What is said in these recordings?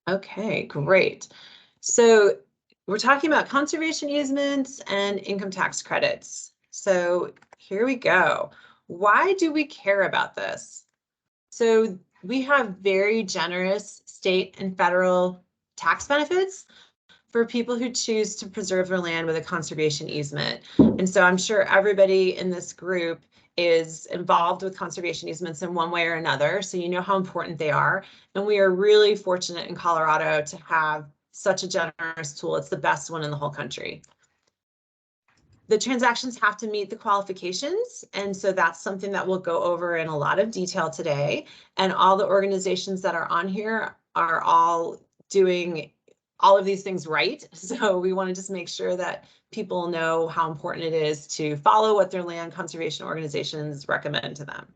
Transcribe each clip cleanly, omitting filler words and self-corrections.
Okay, great. So we're talking about conservation easements and income tax credits. So here we go. Why do we care about this? So we have very generous state and federal tax benefits for people who choose to preserve their land with a conservation easement. And so I'm sure everybody in this group is involved with conservation easements in one way or another. So you know how important they are. And we are really fortunate in Colorado to have such a generous tool. It's the best one in the whole country. The transactions have to meet the qualifications. And so that's something that we'll go over in a lot of detail today. And all the organizations that are on here are all doing all of these things right. So we want to just make sure that people know how important it is to follow what their land conservation organizations recommend to them.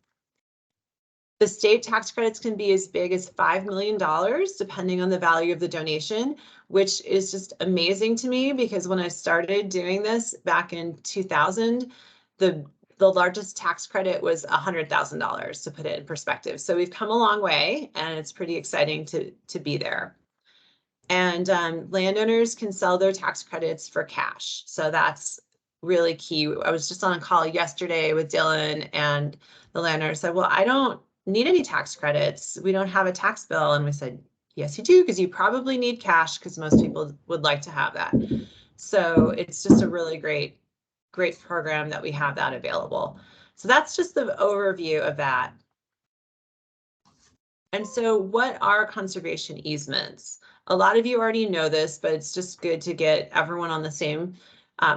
The state tax credits can be as big as $5 million, depending on the value of the donation, which is just amazing to me because when I started doing this back in 2000, the largest tax credit was $100,000, to put it in perspective. So we've come a long way, and it's pretty exciting to be there. And landowners can sell their tax credits for cash. So that's really key. I was just on a call yesterday with Dylan, and the landowner said, well, I don't need any tax credits. We don't have a tax bill. And we said, yes, you do, because you probably need cash, because most people would like to have that. So it's just a really great program that we have that available. So that's just the overview of that. And so what are conservation easements? A lot of you already know this, but it's just good to get everyone on the same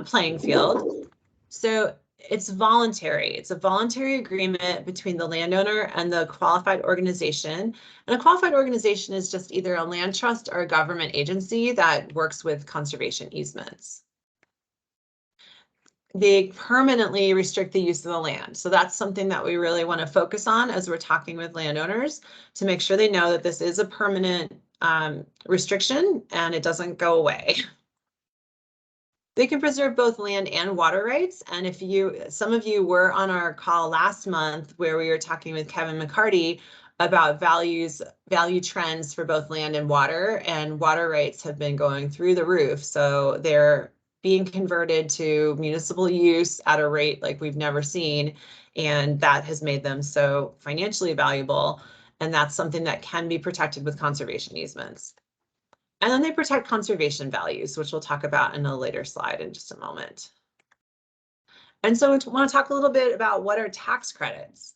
playing field. So it's voluntary. It's a voluntary agreement between the landowner and the qualified organization. And a qualified organization is just either a land trust or a government agency that works with conservation easements. They permanently restrict the use of the land. So that's something that we really want to focus on as we're talking with landowners, to make sure they know that this is a permanent restriction and it doesn't go away. They can preserve both land and water rights. And if some of you were on our call last month where we were talking with Kevin McCarty about value trends for both land and water rights have been going through the roof. So they're being converted to municipal use at a rate like we've never seen. And that has made them so financially valuable. And that's something that can be protected with conservation easements. And then they protect conservation values, which we'll talk about in a later slide in just a moment. And so we want to talk a little bit about what are tax credits,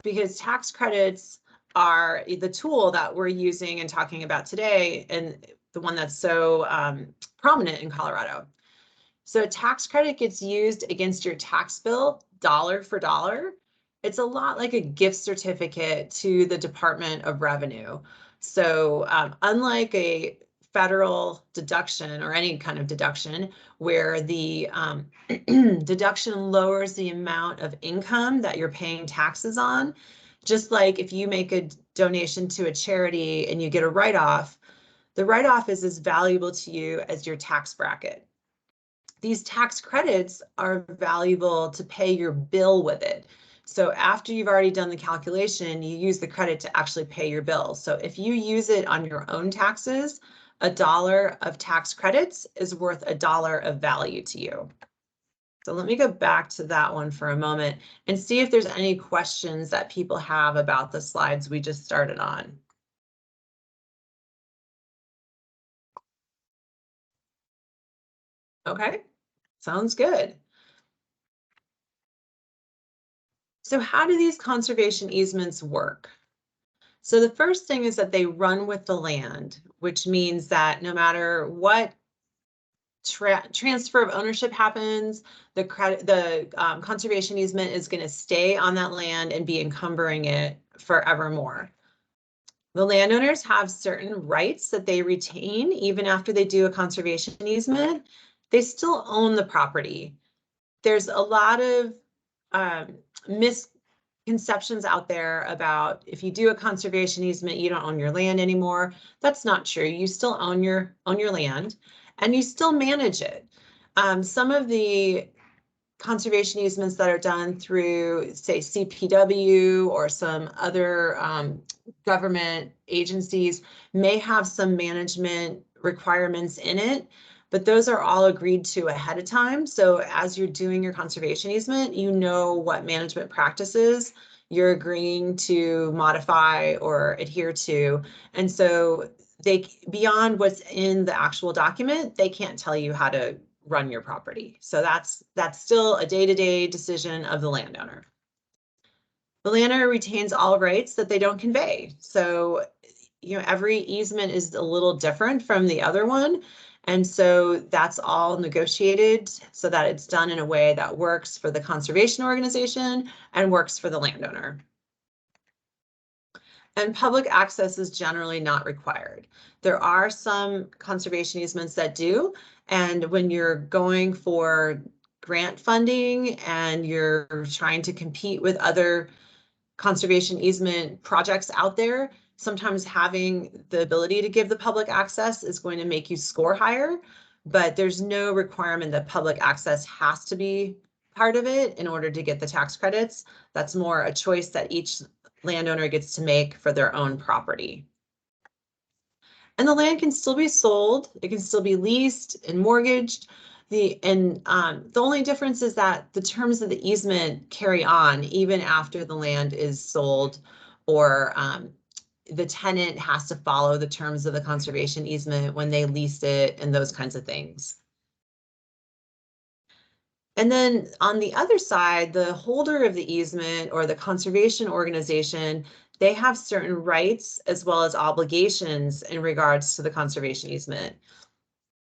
because tax credits are the tool that we're using and talking about today, and the one that's so prominent in Colorado. So a tax credit gets used against your tax bill dollar for dollar. It's a lot like a gift certificate to the Department of Revenue. So unlike a federal deduction or any kind of deduction where the deduction lowers the amount of income that you're paying taxes on, just like if you make a donation to a charity and you get a write-off, the write-off is as valuable to you as your tax bracket. These tax credits are valuable to pay your bill with it. So after you've already done the calculation, you use the credit to actually pay your bill. So if you use it on your own taxes, $1 of tax credits is worth $1 of value to you. So let me go back to that one for a moment and see if there's any questions that people have about the slides we just started on. Okay, sounds good. So how do these conservation easements work? So the first thing is that they run with the land, which means that no matter what transfer of ownership happens, the conservation easement is going to stay on that land and be encumbering it forevermore. The landowners have certain rights that they retain even after they do a conservation easement. They still own the property. There's a lot of misconceptions out there about if you do a conservation easement, you don't own your land anymore. That's not true. You still own your land and you still manage it. Some of the conservation easements that are done through, say, CPW or some other government agencies may have some management requirements in it, but those are all agreed to ahead of time. So as you're doing your conservation easement, you know what management practices you're agreeing to modify or adhere to. And so they, beyond what's in the actual document, they can't tell you how to run your property. So that's still a day-to-day decision of the landowner. The landowner retains all rights that they don't convey. So, every easement is a little different from the other one. And so that's all negotiated so that it's done in a way that works for the conservation organization and works for the landowner. And public access is generally not required. There are some conservation easements that do, and when you're going for grant funding and you're trying to compete with other conservation easement projects out there, sometimes having the ability to give the public access is going to make you score higher, but there's no requirement that public access has to be part of it in order to get the tax credits. That's more a choice that each landowner gets to make for their own property. And the land can still be sold, it can still be leased and mortgaged. The only difference is that the terms of the easement carry on even after the land is sold, or the tenant has to follow the terms of the conservation easement when they lease it and those kinds of things. And then on the other side, the holder of the easement or the conservation organization, they have certain rights as well as obligations in regards to the conservation easement.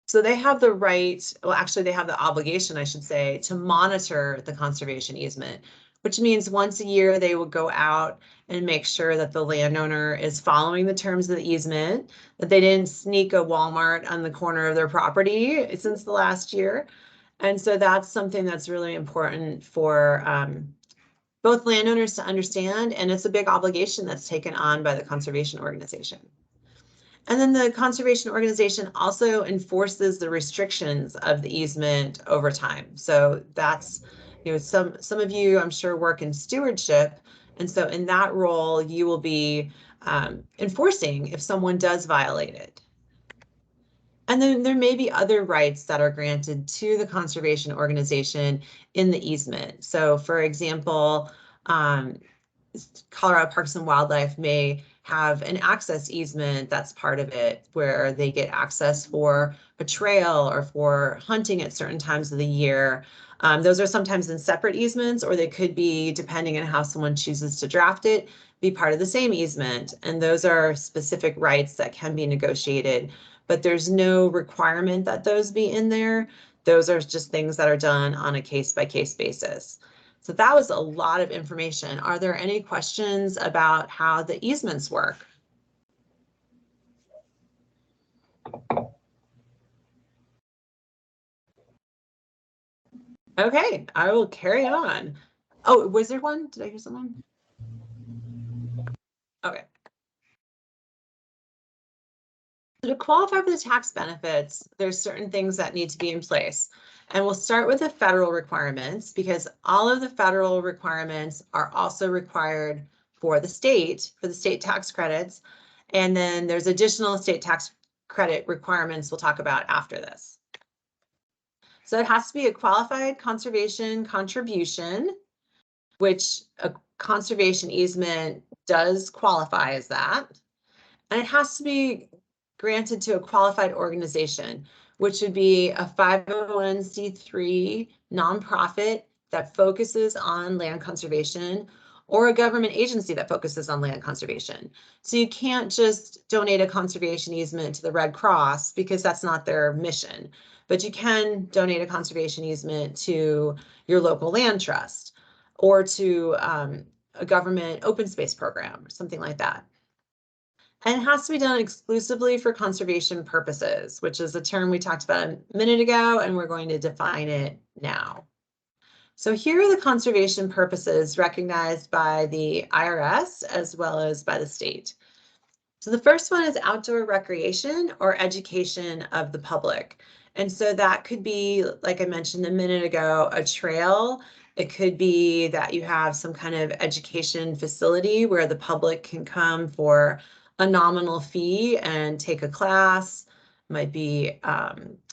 So they have the right, well, actually they have the obligation, I should say, to monitor the conservation easement, which means once a year they will go out and make sure that the landowner is following the terms of the easement, that they didn't sneak a Walmart on the corner of their property since the last year. And so that's something that's really important for both landowners to understand, and it's a big obligation that's taken on by the conservation organization. And then the conservation organization also enforces the restrictions of the easement over time. So that's, some of you, I'm sure, work in stewardship. And so in that role, you will be enforcing if someone does violate it. And then there may be other rights that are granted to the conservation organization in the easement. So for example, Colorado Parks and Wildlife may have an access easement that's part of it, where they get access for a trail or for hunting at certain times of the year. Those are sometimes in separate easements, or they could be, depending on how someone chooses to draft it, be part of the same easement. And those are specific rights that can be negotiated, but there's no requirement that those be in there. Those are just things that are done on a case-by-case basis. So that was a lot of information. Are there any questions about how the easements work? Okay, I will carry on. Oh, was there one? Did I hear someone? Okay. So to qualify for the tax benefits, there's certain things that need to be in place. And we'll start with the federal requirements, because all of the federal requirements are also required for the state tax credits. And then there's additional state tax credit requirements we'll talk about after this. So it has to be a qualified conservation contribution, which a conservation easement does qualify as that. And it has to be granted to a qualified organization, which would be a 501c3 nonprofit that focuses on land conservation, or a government agency that focuses on land conservation. So you can't just donate a conservation easement to the Red Cross, because that's not their mission. But you can donate a conservation easement to your local land trust, or to a government open space program, or something like that. And it has to be done exclusively for conservation purposes, which is a term we talked about a minute ago, and we're going to define it now. So here are the conservation purposes recognized by the IRS as well as by the state. So the first one is outdoor recreation or education of the public. And so that could be, like I mentioned a minute ago, a trail. It could be that you have some kind of education facility where the public can come for a nominal fee and take a class. It might be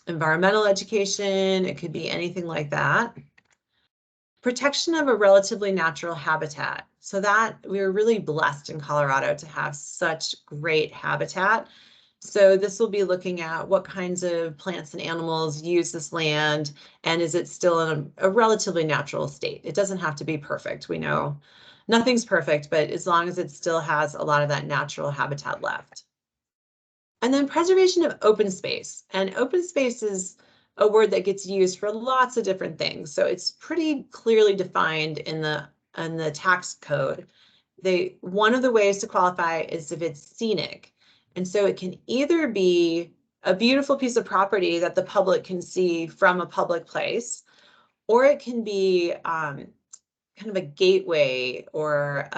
environmental education. It could be anything like that. Protection of a relatively natural habitat. So that we're really blessed in Colorado to have such great habitat. So this will be looking at what kinds of plants and animals use this land, and is it still in a relatively natural state? It doesn't have to be perfect. We know nothing's perfect, but as long as it still has a lot of that natural habitat left. And then preservation of open space. And open space is a word that gets used for lots of different things. So it's pretty clearly defined in the tax code. One of the ways to qualify is if it's scenic. And so it can either be a beautiful piece of property that the public can see from a public place, or it can be kind of a gateway or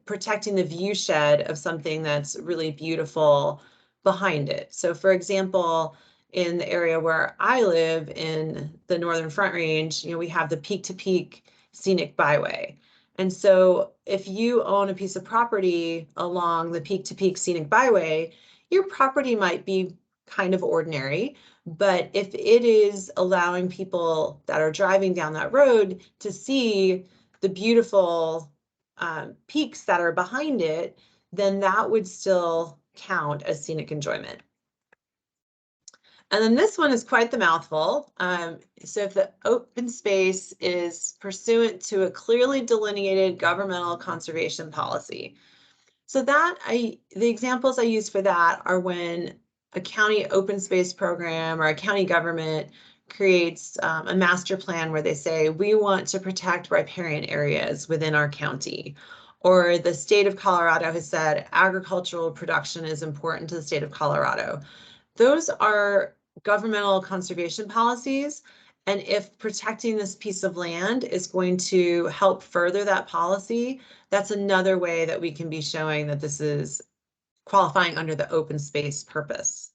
protecting the view shed of something that's really beautiful behind it. So for example, in the area where I live in the Northern Front Range, we have the peak to peak scenic byway. And so if you own a piece of property along the peak to peak scenic byway, your property might be kind of ordinary, but if it is allowing people that are driving down that road to see the beautiful peaks that are behind it, then that would still count as scenic enjoyment. And then this one is quite the mouthful. So if the open space is pursuant to a clearly delineated governmental conservation policy. So the examples I use for that are when a county open space program or a county government creates a master plan where they say, we want to protect riparian areas within our county. Or the state of Colorado has said agricultural production is important to the state of Colorado. Those are governmental conservation policies. And if protecting this piece of land is going to help further that policy, that's another way that we can be showing that this is qualifying under the open space purpose.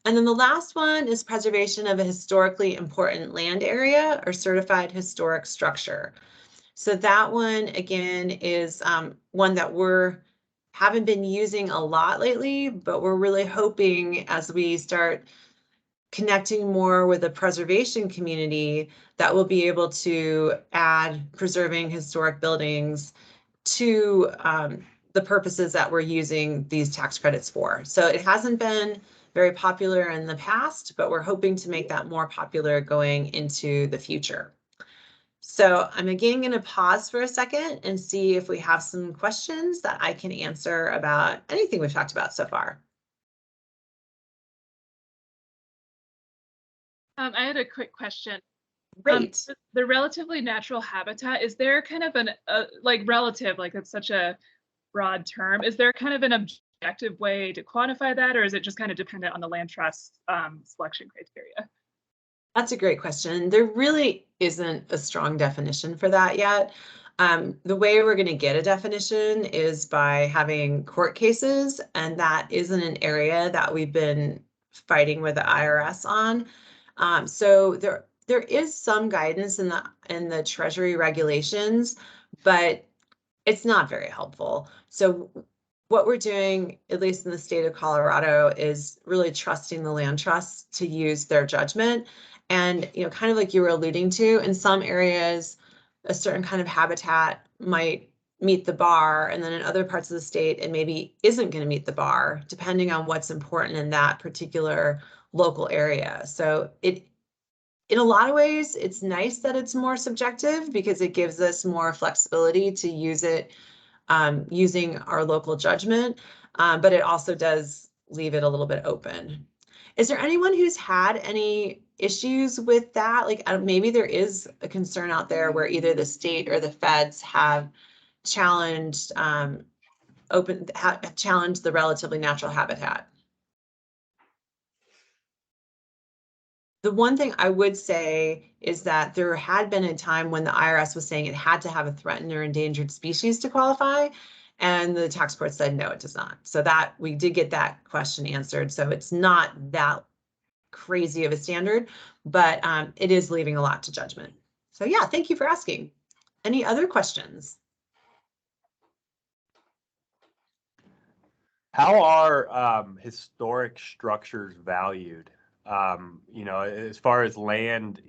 And then the last one is preservation of a historically important land area or certified historic structure. So that one, again, is one that haven't been using a lot lately, but we're really hoping as we start connecting more with the preservation community that we'll be able to add preserving historic buildings to the purposes that we're using these tax credits for. So it hasn't been very popular in the past, but we're hoping to make that more popular going into the future. So I'm again going to pause for a second and see if we have some questions that I can answer about anything we've talked about so far. I had a quick question. Great. The relatively natural habitat, is there kind of like relative, like it's such a broad term, is there kind of an objective way to quantify that, or is it just kind of dependent on the land trust selection criteria? That's a great question. There really isn't a strong definition for that yet. The way we're going to get a definition is by having court cases, and that isn't an area that we've been fighting with the IRS on. So there is some guidance in the Treasury regulations, but it's not very helpful. So what we're doing, at least in the state of Colorado, is really trusting the land trusts to use their judgment. And, kind of like you were alluding to, in some areas, a certain kind of habitat might meet the bar, and then in other parts of the state, it maybe isn't going to meet the bar, depending on what's important in that particular local area. So in a lot of ways, it's nice that it's more subjective because it gives us more flexibility to use it using our local judgment, but it also does leave it a little bit open. Is there anyone who's had any issues with that? Like maybe there is a concern out there where either the state or the feds have challenged challenged the relatively natural habitat. The one thing I would say is that there had been a time when the IRS was saying it had to have a threatened or endangered species to qualify, and the tax court said no, it does not. So that we did get that question answered. So it's not that crazy of a standard, but it is leaving a lot to judgment. So yeah, thank you for asking. Any other questions? How are historic structures valued? You know, as far as land,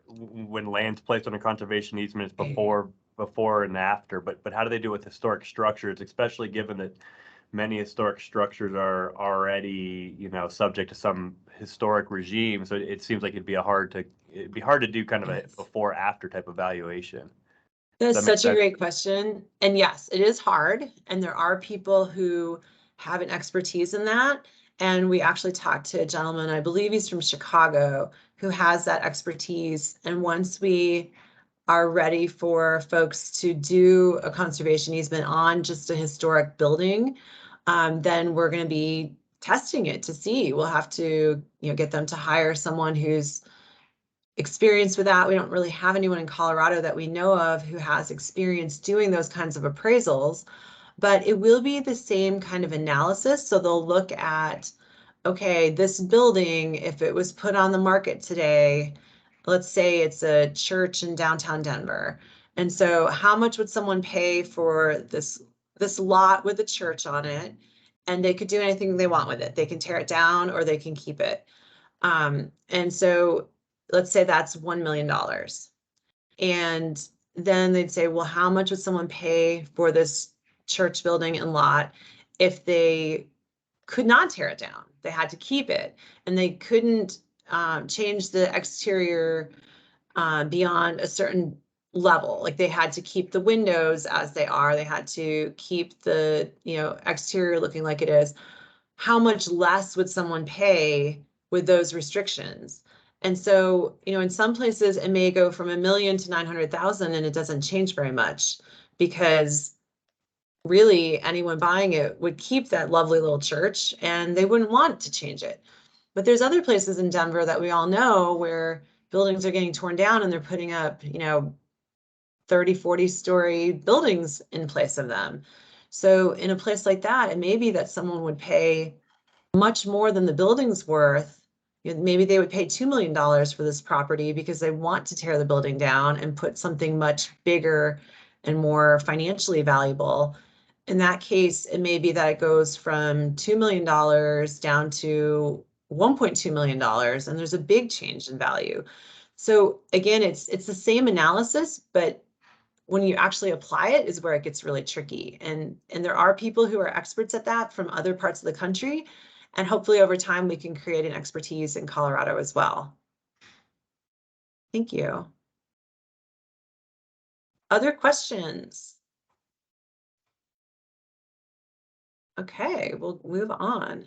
when land's placed on a conservation easement, it's before and after. But how do they do with historic structures, especially given that many historic structures are already, you know, subject to some historic regime? So it seems like it'd be hard to do kind of a before after type evaluation. That's such a great question. And yes, it is hard. And there are people who have an expertise in that. And we actually talked to a gentleman, I believe he's from Chicago, who has that expertise. And once we are ready for folks to do a conservation easement on just a historic building, then we're going to be testing it to see. We'll have to, get them to hire someone who's experience with that. We don't really have anyone in Colorado that we know of who has experience doing those kinds of appraisals, but it will be the same kind of analysis. So they'll look at, okay, this building, if it was put on the market today, let's say it's a church in downtown Denver. And so how much would someone pay for this lot with a church on it? And they could do anything they want with it. They can tear it down or they can keep it. And so let's say that's $1 million. And then they'd say, well, how much would someone pay for this church building and lot if they could not tear it down? They had to keep it, and they couldn't change the exterior beyond a certain level. Like they had to keep the windows as they are. They had to keep the, exterior looking like it is. How much less would someone pay with those restrictions? And so, in some places it may go from $1 million to 900,000 and it doesn't change very much because really anyone buying it would keep that lovely little church and they wouldn't want to change it. But there's other places in Denver that we all know where buildings are getting torn down and they're putting up, 30, 40-story buildings in place of them. So in a place like that, it may be that someone would pay much more than the building's worth. Maybe they would pay $2 million for this property because they want to tear the building down and put something much bigger and more financially valuable. In that case, it may be that it goes from $2 million down to $1.2 million, and there's a big change in value. So again, it's the same analysis, but when you actually apply it is where it gets really tricky. And there are people who are experts at that from other parts of the country. And hopefully over time we can create an expertise in Colorado as well. Thank you. Other questions? Okay, we'll move on.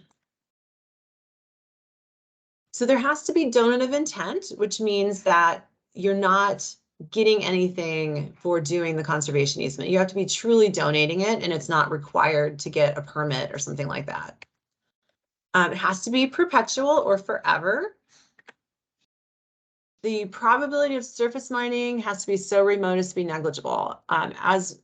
So there has to be donative intent, which means that you're not getting anything for doing the conservation easement. You have to be truly donating it, and it's not required to get a permit or something like that. It has to be perpetual or forever. The probability of surface mining has to be so remote as to be negligible. As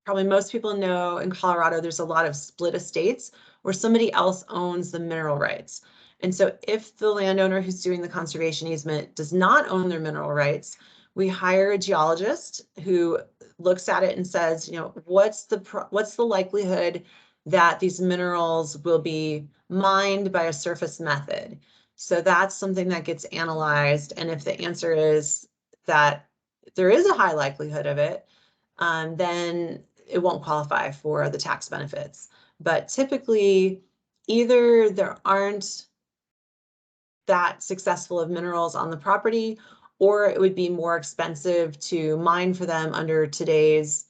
probably most people know, in Colorado, there's a lot of split estates where somebody else owns the mineral rights. And so if the landowner who's doing the conservation easement does not own their mineral rights, we hire a geologist who looks at it and says, what's the likelihood that these minerals will be mined by a surface method? So that's something that gets analyzed. And if the answer is that there is a high likelihood of it, then it won't qualify for the tax benefits. But typically, either there aren't that successful of minerals on the property, or it would be more expensive to mine for them under today's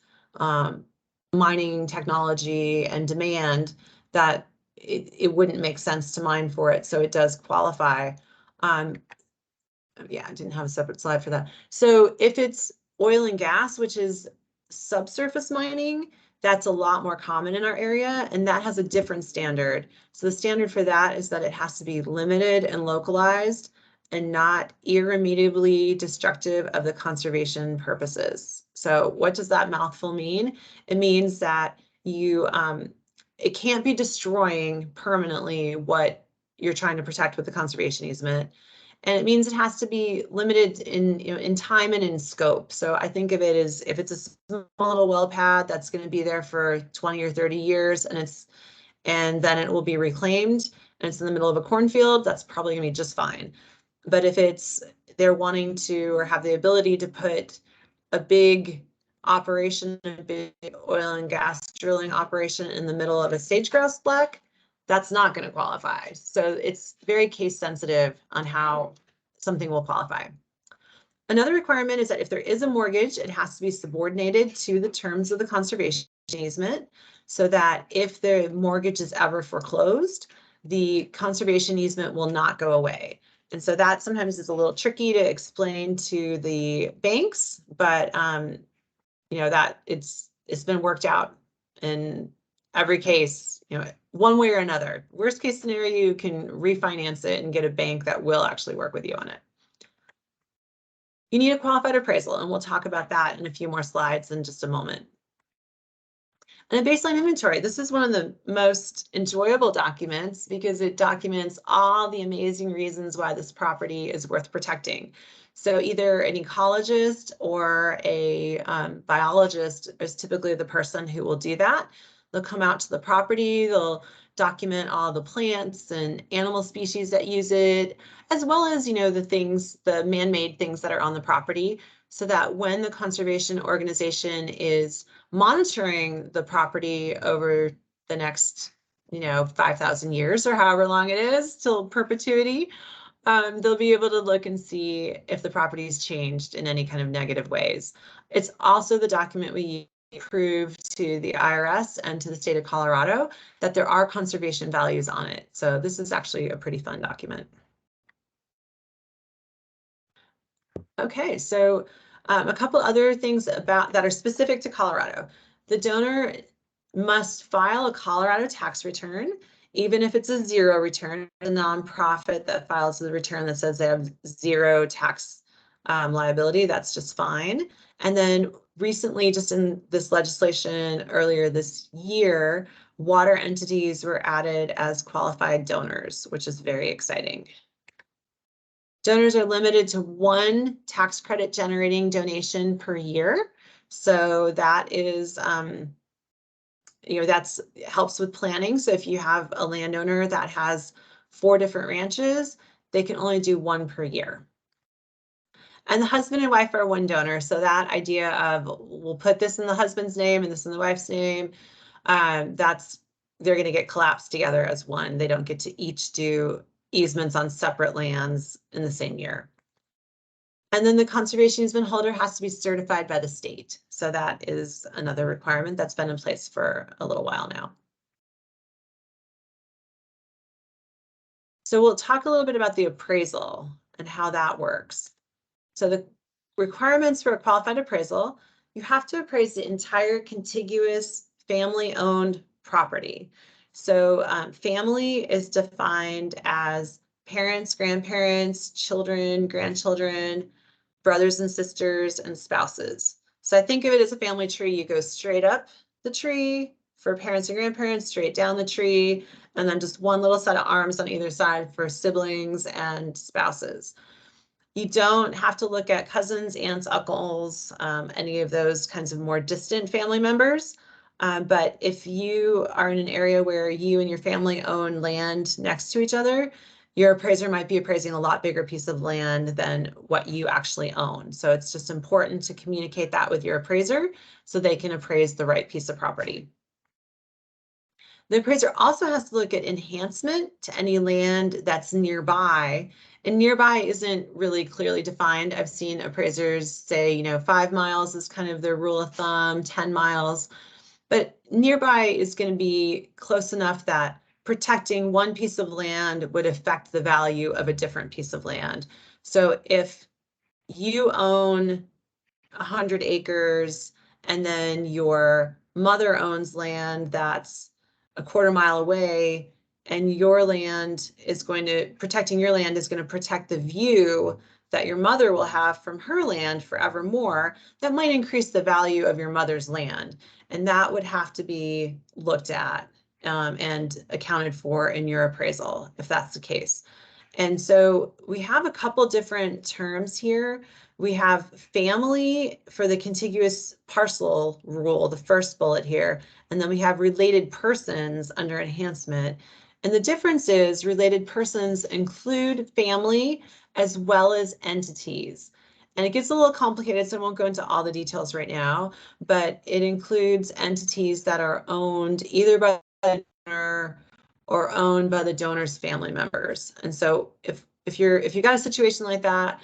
mining technology and demand, that it wouldn't make sense to mine for it. So it does qualify. Yeah, I didn't have a separate slide for that. So if it's oil and gas, which is subsurface mining, that's a lot more common in our area, and that has a different standard. So the standard for that is that it has to be limited and localized and not irremediably destructive of the conservation purposes. So what does that mouthful mean? It means that it can't be destroying permanently what you're trying to protect with the conservation easement. And it means it has to be limited in, in time and in scope. So I think of it as if it's a small little well pad that's going to be there for 20 or 30 years and then it will be reclaimed and it's in the middle of a cornfield, that's probably gonna be just fine. But if they're wanting to or have the ability to put a big operation, a big oil and gas drilling operation in the middle of a sage-grouse black, that's not going to qualify. So it's very case sensitive on how something will qualify. Another requirement is that if there is a mortgage, it has to be subordinated to the terms of the conservation easement, so that if the mortgage is ever foreclosed, the conservation easement will not go away. And so that sometimes is a little tricky to explain to the banks, but that it's been worked out in every case, one way or another. Worst case scenario, you can refinance it and get a bank that will actually work with you on it. You need a qualified appraisal, and we'll talk about that in a few more slides in just a moment. And a baseline inventory. This is one of the most enjoyable documents because it documents all the amazing reasons why this property is worth protecting. So either an ecologist or a biologist is typically the person who will do that. They'll come out to the property, they'll document all the plants and animal species that use it, as well as, the man-made things that are on the property, so that when the conservation organization is monitoring the property over the next, 5,000 years or however long it is till perpetuity, they'll be able to look and see if the property's changed in any kind of negative ways. It's also the document we prove to the IRS and to the state of Colorado that there are conservation values on it. So this is actually a pretty fun document. Okay, so a couple other things about that are specific to Colorado. The donor must file a Colorado tax return, even if it's a zero return. A nonprofit that files the return that says they have zero tax liability, that's just fine. And then recently, just in this legislation earlier this year, water entities were added as qualified donors, which is very exciting. Donors are limited to one tax credit generating donation per year. So that is, that's helps with planning. So if you have a landowner that has 4 different ranches, they can only do 1 per year. And the husband and wife are one donor. So that idea of we'll put this in the husband's name and this in the wife's name, they're going to get collapsed together as one. They don't get to each do easements on separate lands in the same year. And then the conservation easement holder has to be certified by the state. So that is another requirement that's been in place for a little while now. So we'll talk a little bit about the appraisal and how that works. So the requirements for a qualified appraisal, you have to appraise the entire contiguous family-owned property. So family is defined as parents, grandparents, children, grandchildren, brothers and sisters, and spouses. So I think of it as a family tree. You go straight up the tree for parents and grandparents, straight down the tree, and then just one little set of arms on either side for siblings and spouses. You don't have to look at cousins, aunts, uncles, any of those kinds of more distant family members. But if you are in an area where you and your family own land next to each other, your appraiser might be appraising a lot bigger piece of land than what you actually own. So it's just important to communicate that with your appraiser so they can appraise the right piece of property. The appraiser also has to look at enhancement to any land that's nearby. And nearby isn't really clearly defined. I've seen appraisers say, 5 miles is kind of their rule of thumb, 10 miles. But nearby is going to be close enough that protecting one piece of land would affect the value of a different piece of land. So if you own 100 acres and then your mother owns land that's a quarter mile away, and your land is protecting your land is going to protect the view that your mother will have from her land forevermore, that might increase the value of your mother's land. And that would have to be looked at and accounted for in your appraisal, if that's the case. And so we have a couple different terms here. We have family for the contiguous parcel rule, the first bullet here, and then we have related persons under enhancement. And the difference is related persons include family as well as entities. And it gets a little complicated, so I won't go into all the details right now, but it includes entities that are owned either by the donor or owned by the donor's family members. And so if you got a situation like that,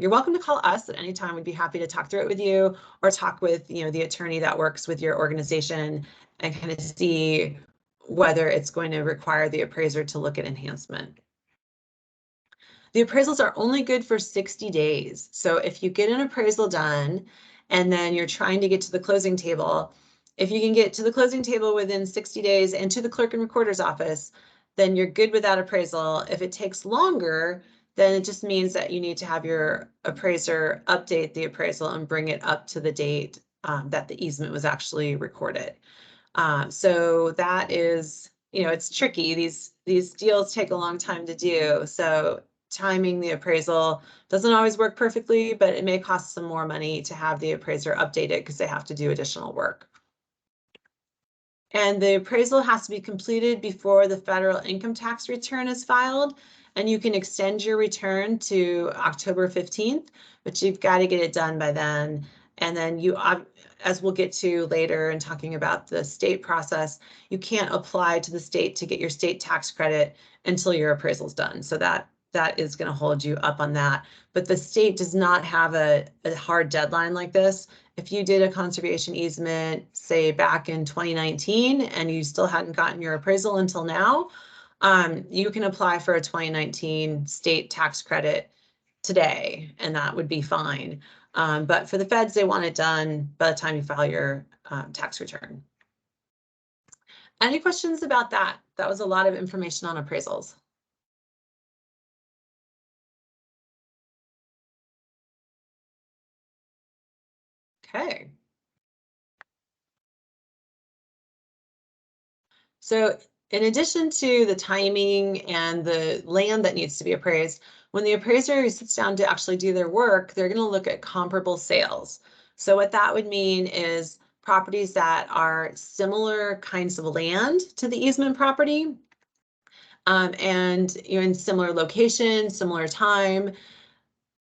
you're welcome to call us at any time. We'd be happy to talk through it with you, or talk with the attorney that works with your organization and kind of see whether it's going to require the appraiser to look at enhancement. The appraisals are only good for 60 days. So if you get an appraisal done and then you're trying to get to the closing table, if you can get to the closing table within 60 days and to the clerk and recorder's office, then you're good with that appraisal. If it takes longer, then it just means that you need to have your appraiser update the appraisal and bring it up to the date that the easement was actually recorded. So that is, it's tricky. These deals take a long time to do. So timing the appraisal doesn't always work perfectly, but it may cost some more money to have the appraiser update it because they have to do additional work. And the appraisal has to be completed before the federal income tax return is filed. And you can extend your return to October 15th, but you've got to get it done by then. And then you, as we'll get to later in talking about the state process, you can't apply to the state to get your state tax credit until your appraisal's done. So that is going to hold you up on that. But the state does not have a hard deadline like this. If you did a conservation easement, say back in 2019, and you still hadn't gotten your appraisal until now, you can apply for a 2019 state tax credit today, and that would be fine. But for the feds, they want it done by the time you file your tax return. Any questions about that? That was a lot of information on appraisals. Okay. So in addition to the timing and the land that needs to be appraised, when the appraiser sits down to actually do their work, they're going to look at comparable sales. So what that would mean is properties that are similar kinds of land to the easement property, and you're in similar location, similar time.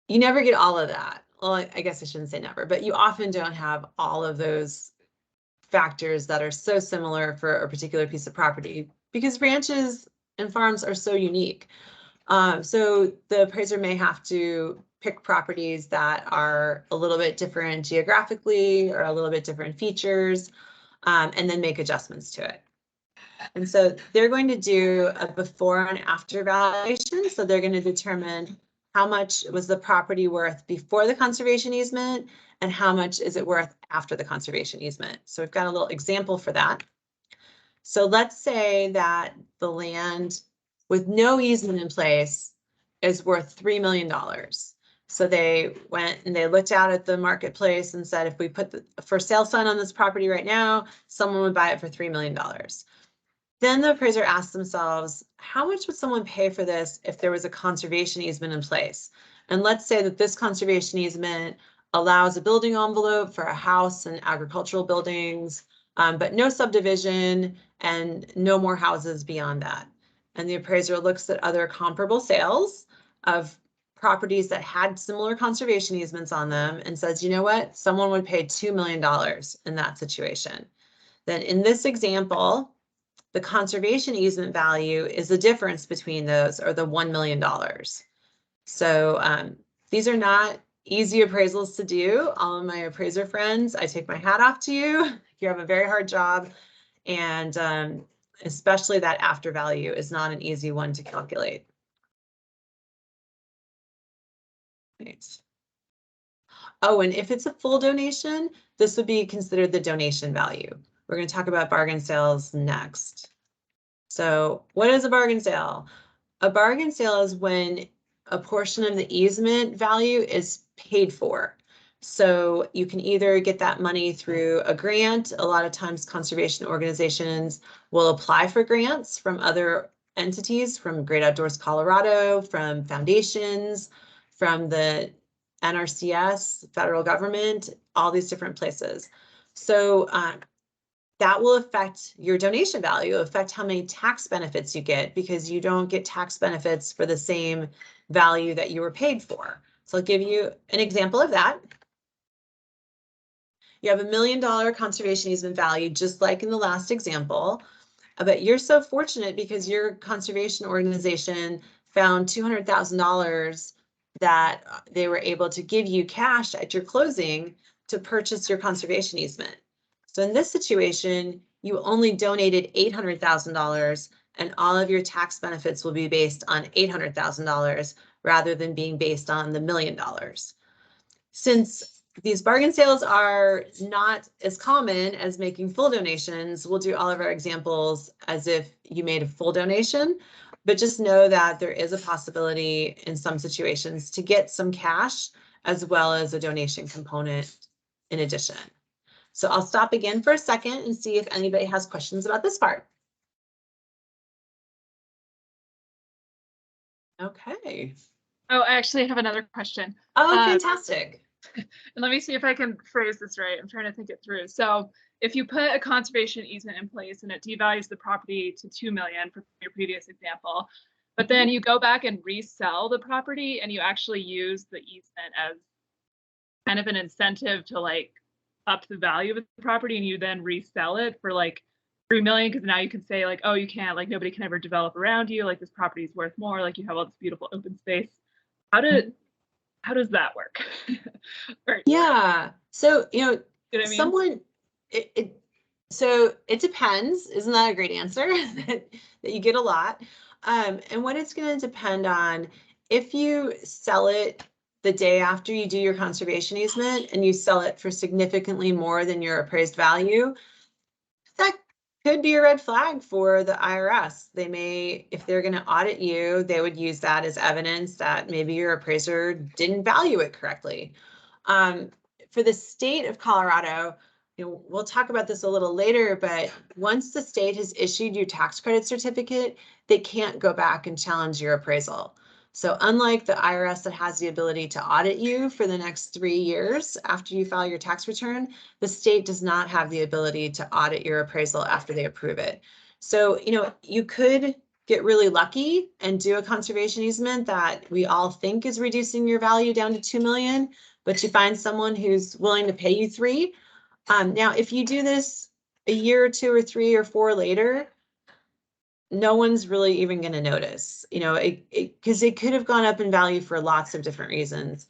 You never get all of that. Well, I guess I shouldn't say never, but you often don't have all of those factors that are so similar for a particular piece of property because ranches and farms are so unique. So the appraiser may have to pick properties that are a little bit different geographically or a little bit different features, and then make adjustments to it. And so they're going to do a before and after valuation. So they're going to determine how much was the property worth before the conservation easement and how much is it worth after the conservation easement. So we've got a little example for that. So let's say that the land with no easement in place is worth $3 million. So they went and they looked out at the marketplace and said, if we put the for sale sign on this property right now, someone would buy it for $3 million. Then the appraiser asked themselves, how much would someone pay for this if there was a conservation easement in place? And let's say that this conservation easement allows a building envelope for a house and agricultural buildings, but no subdivision and no more houses beyond that. And the appraiser looks at other comparable sales of properties that had similar conservation easements on them and says, you know what, someone would pay $2 million in that situation. Then in this example, the conservation easement value is the difference between those, or the $1 million. So these are not easy appraisals to do. All of my appraiser friends, I take my hat off to you. You have a very hard job, and especially that after value is not an easy one to calculate. Right. Oh, and if it's a full donation, this would be considered the donation value. We're going to talk about bargain sales next. So what is a bargain sale? A bargain sale is when a portion of the easement value is paid for. So you can either get that money through a grant. A lot of times conservation organizations will apply for grants from other entities, from Great Outdoors Colorado, from foundations, from the NRCS, federal government, all these different places. So that will affect your donation value, affect how many tax benefits you get, because you don't get tax benefits for the same value that you were paid for. So I'll give you an example of that. You have $1 million conservation easement value, just like in the last example, but you're so fortunate because your conservation organization found $200,000 that they were able to give you cash at your closing to purchase your conservation easement. So in this situation, you only donated $800,000 and all of your tax benefits will be based on $800,000 rather than being based on the $1 million. Since these bargain sales are not as common as making full donations, we'll do all of our examples as if you made a full donation, but just know that there is a possibility in some situations to get some cash as well as a donation component in addition. So I'll stop again for a second and see if anybody has questions about this part. Okay. Oh, I actually have another question. Oh, fantastic. And let me see if I can phrase this right. I'm trying to think it through. So if you put a conservation easement in place and it devalues the property to 2 million for your previous example, but then you go back and resell the property and you actually use the easement as kind of an incentive to like up the value of the property, and you then resell it for like 3 million, because now you can say like, oh, you can't, like nobody can ever develop around you, like this property is worth more, like you have all this beautiful open space. How does that work? Right. Yeah. So, You know what I mean? someone, so it depends. Isn't that a great answer that you get a lot? And what it's going to depend on, if you sell it the day after you do your conservation easement and you sell it for significantly more than your appraised value, that could be a red flag for the IRS. They may, if they're going to audit you, they would use that as evidence that maybe your appraiser didn't value it correctly. For the state of Colorado, we'll talk about this a little later, but once the state has issued your tax credit certificate, they can't go back and challenge your appraisal. So unlike the IRS that has the ability to audit you for the next 3 years after you file your tax return, the state does not have the ability to audit your appraisal after they approve it. So, you could get really lucky and do a conservation easement that we all think is reducing your value down to 2 million, but you find someone who's willing to pay you 3. Now, if you do this a year or 2 or 3 or 4 later, no one's really even going to notice, because it could have gone up in value for lots of different reasons.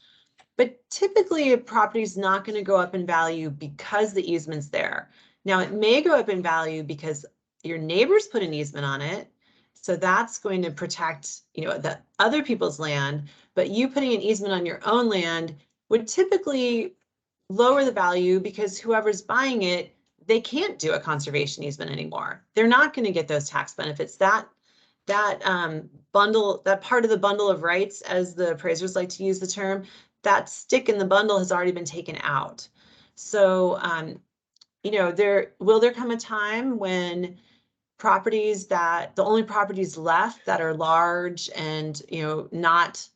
But typically, a property is not going to go up in value because the easement's there. Now, it may go up in value because your neighbors put an easement on it. So that's going to protect, the other people's land. But you putting an easement on your own land would typically lower the value because whoever's buying it, they can't do a conservation easement anymore. They're not going to get those tax benefits. That bundle, that part of the bundle of rights, as the appraisers like to use the term, that stick in the bundle has already been taken out. So, there come a time when properties that the only properties left that are large and, not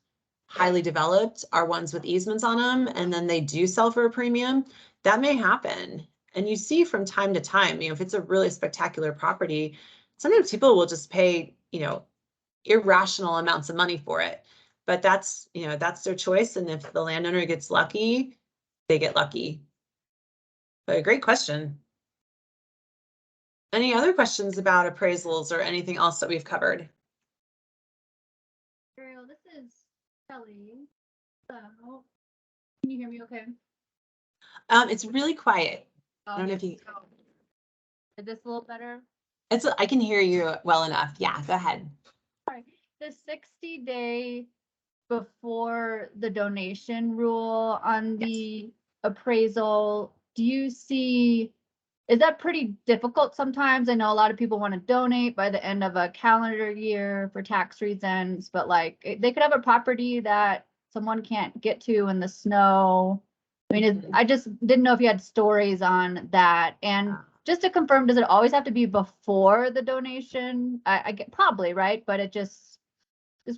highly developed are ones with easements on them, and then they do sell for a premium. That may happen. And you see from time to time, if it's a really spectacular property, sometimes people will just pay, irrational amounts of money for it. But that's their choice. And if the landowner gets lucky, they get lucky. But a great question. Any other questions about appraisals or anything else that we've covered? Ariel, this is Kelly. So, can you hear me okay? It's really quiet. I don't know if you. Is this a little better? I can hear you well enough. Yeah, go ahead. All right. The 60-day before the donation rule on the appraisal, do you see, is that pretty difficult sometimes? I know a lot of people want to donate by the end of a calendar year for tax reasons, but like they could have a property that someone can't get to in the snow. I mean, I just didn't know if you had stories on that. And just to confirm, does it always have to be before the donation? I get probably, right? But it just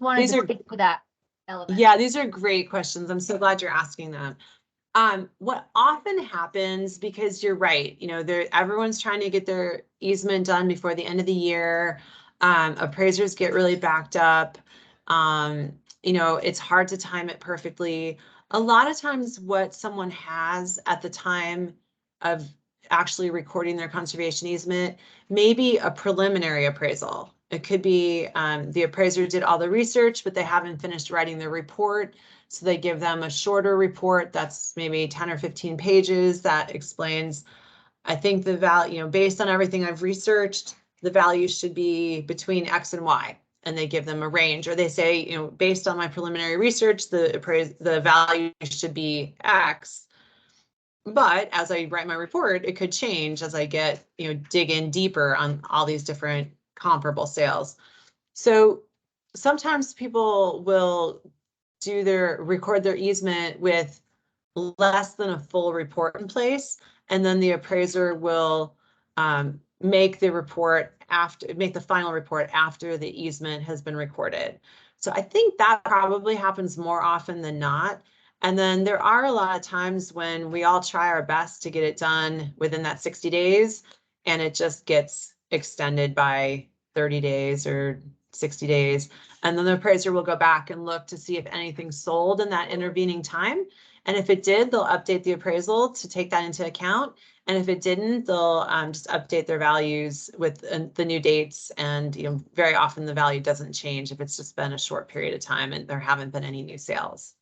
wanted These to are- speak to that element. Yeah, these are great questions. I'm so glad you're asking them. What often happens, because you're right, you know, everyone's trying to get their easement done before the end of the year. Appraisers get really backed up. You know, it's hard to time it perfectly. A lot of times what someone has at the time of actually recording their conservation easement may be a preliminary appraisal. It could be the appraiser did all the research, but they haven't finished writing the report. So they give them a shorter report that's maybe 10 or 15 pages that explains, I think the value, you know, based on everything I've researched, the value should be between X and Y. And they give them a range, or they say, you know, based on my preliminary research, the value should be X. But as I write my report, it could change as I get, you know, dig in deeper on all these different comparable sales. So sometimes people will record their easement with less than a full report in place, and then the appraiser will make the final report after the easement has been recorded. So I think that probably happens more often than not. And then there are a lot of times when we all try our best to get it done within that 60 days, and it just gets extended by 30 days or 60 days. And then the appraiser will go back and look to see if anything sold in that intervening time. And if it did, they'll update the appraisal to take that into account. And if it didn't, they'll just update their values with the new dates. And you know, very often the value doesn't change if it's just been a short period of time and there haven't been any new sales.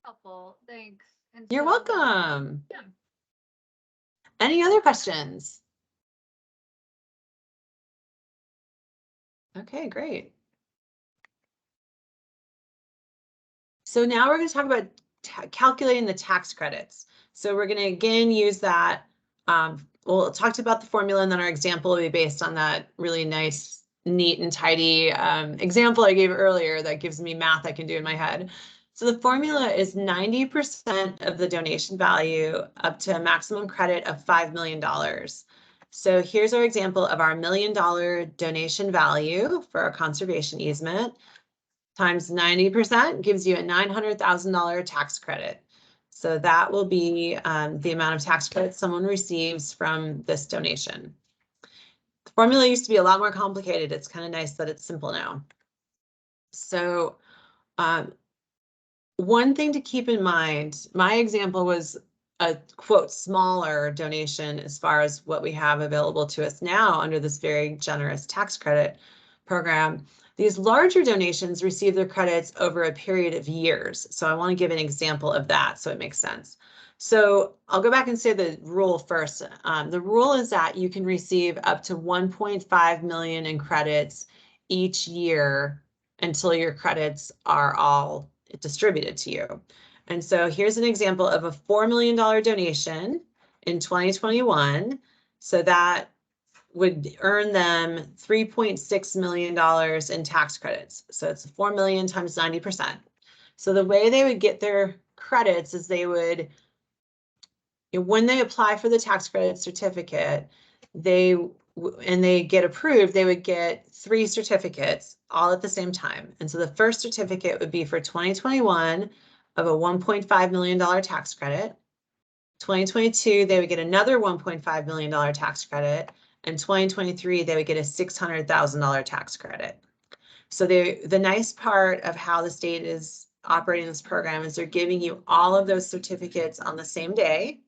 Helpful, thanks. And You're so, welcome. yeah. Any other questions? Okay, great. So now we're going to talk about calculating the tax credits. So we're going to again use that. We'll talk about the formula, and then our example will be based on that really nice, neat and tidy example I gave earlier that gives me math I can do in my head. So the formula is 90% of the donation value up to a maximum credit of $5 million. So here's our example of our $1 million donation value for our conservation easement. Times 90% gives you a $900,000 tax credit. So that will be the amount of tax credit someone receives from this donation. The formula used to be a lot more complicated. It's kind of nice that it's simple now. So one thing to keep in mind, my example was a quote smaller donation as far as what we have available to us now under this very generous tax credit program. These larger donations receive their credits over a period of years. So I want to give an example of that so it makes sense. So I'll go back and say the rule first. The rule is that you can receive up to 1.5 million in credits each year until your credits are all distributed to you. And so here's an example of a $4 million donation in 2021. So that would earn them $3.6 million in tax credits. So it's 4 million times 90%. So the way they would get their credits is they would, when they apply for the tax credit certificate, and they get approved, they would get 3 certificates all at the same time. And so the first certificate would be for 2021 of a $1.5 million tax credit. 2022, they would get another $1.5 million tax credit. And 2023, they would get a $600,000 tax credit. So the nice part of how the state is operating this program is they're giving you all of those certificates on the same day.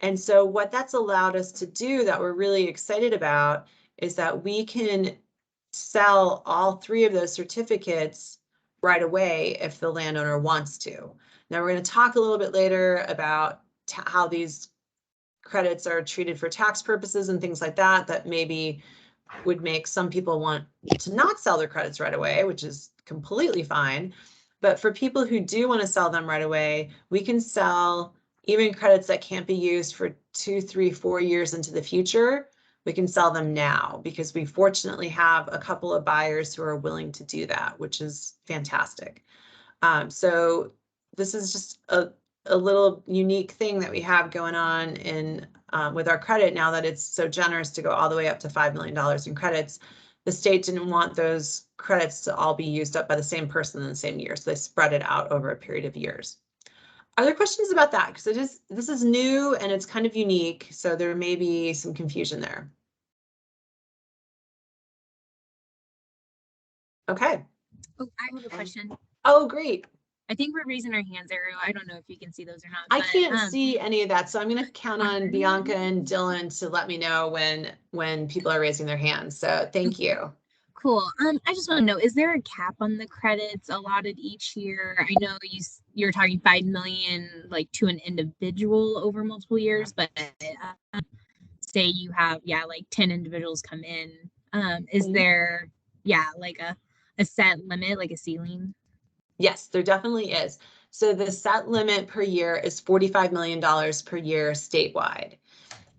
And so what that's allowed us to do that we're really excited about is that we can sell all 3 of those certificates right away if the landowner wants to. Now we're going to talk a little bit later about how these credits are treated for tax purposes and things like that, that maybe would make some people want to not sell their credits right away, which is completely fine. But for people who do want to sell them right away, we can sell even credits that can't be used for 2, 3, 4 years into the future. We can sell them now because we fortunately have a couple of buyers who are willing to do that, which is fantastic. So this is just a little unique thing that we have going on in with our credit now that it's so generous to go all the way up to $5 million in credits. The state didn't want those credits to all be used up by the same person in the same year, so they spread it out over a period of years. Are there questions about that? Because this is new and it's kind of unique, so there may be some confusion there. Okay. Oh, I have a question. Oh, great. I think we're raising our hands, Ariel. I don't know if you can see those or not. I but, can't see any of that, so I'm going to count on Bianca and Dylan to let me know when people are raising their hands. So thank you. Cool. I just want to know, is there a cap on the credits allotted each year? I know you're talking 5 million like to an individual over multiple years, but say you have like 10 individuals come in. Is there like a set limit, like a ceiling? Yes, there definitely is. So the set limit per year is $45 million per year statewide.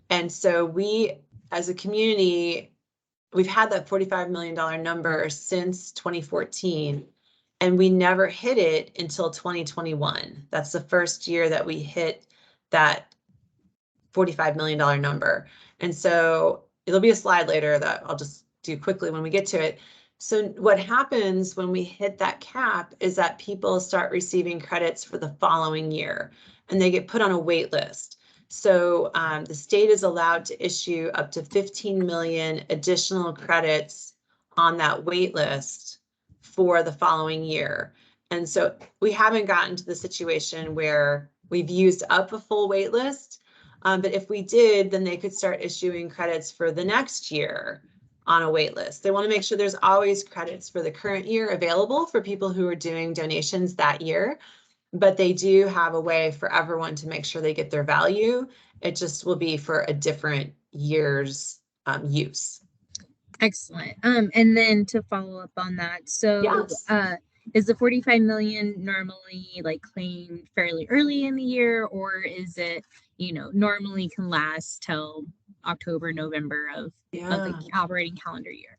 And so we, as a community, we've had that $45 million number since 2014, and we never hit it until 2021. That's the first year that we hit that $45 million number. And so it'll be a slide later that I'll just do quickly when we get to it. So what happens when we hit that cap is that people start receiving credits for the following year, and they get put on a wait list. So the state is allowed to issue up to 15 million additional credits on that wait list for the following year. And so we haven't gotten to the situation where we've used up a full wait list. But if we did, then they could start issuing credits for the next year on a wait list. They want to make sure there's always credits for the current year available for people who are doing donations that year. But they do have a way for everyone to make sure they get their value. It just will be for a different year's use. Excellent. And then to follow up on that, so yes. Is the 45 million normally like claimed fairly early in the year, or is it, normally can last till October, November of the operating calendar year?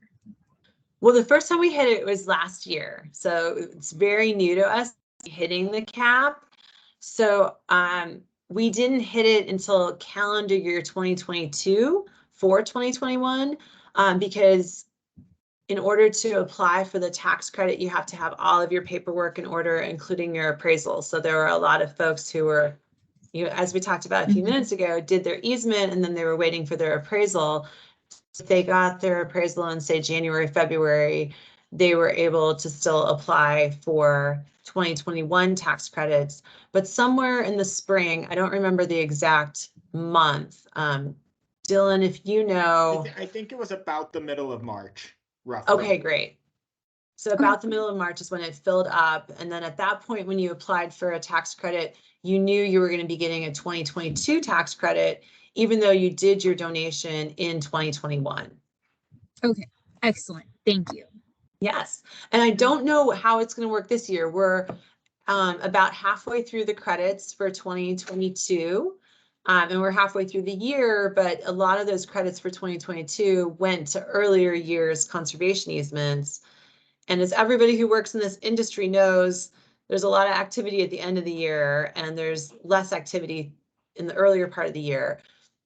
Well, the first time we hit it was last year. So it's very new to us hitting the cap. So we didn't hit it until calendar year 2022 for 2021 because in order to apply for the tax credit, you have to have all of your paperwork in order, including your appraisal. So there were a lot of folks who were, as we talked about a few minutes ago, did their easement and then they were waiting for their appraisal. If they got their appraisal in, say, January, February, they were able to still apply for 2021 tax credits. But somewhere in the spring, I don't remember the exact month. Dylan, if you know. I think it was about the middle of March. Roughly. Okay, great. So about the middle of March is when it filled up. And then at that point, when you applied for a tax credit, you knew you were going to be getting a 2022 tax credit, even though you did your donation in 2021. Okay, excellent. Thank you. Yes. And I don't know how it's going to work this year. We're about halfway through the credits for 2022. And we're halfway through the year, but a lot of those credits for 2022 went to earlier years conservation easements. And as everybody who works in this industry knows, there's a lot of activity at the end of the year and there's less activity in the earlier part of the year.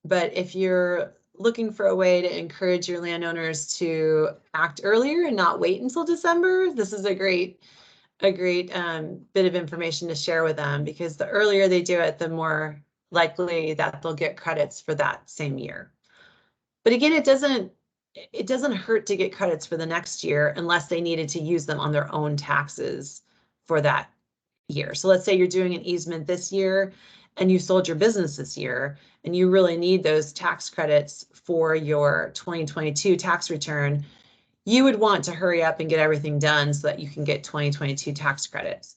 But if you're looking for a way to encourage your landowners to act earlier and not wait until December, this is a great bit of information to share with them, because the earlier they do it, the more likely that they'll get credits for that same year. But again, it doesn't hurt to get credits for the next year unless they needed to use them on their own taxes for that year. So let's say you're doing an easement this year and you sold your business this year and you really need those tax credits for your 2022 tax return. You would want to hurry up and get everything done so that you can get 2022 tax credits.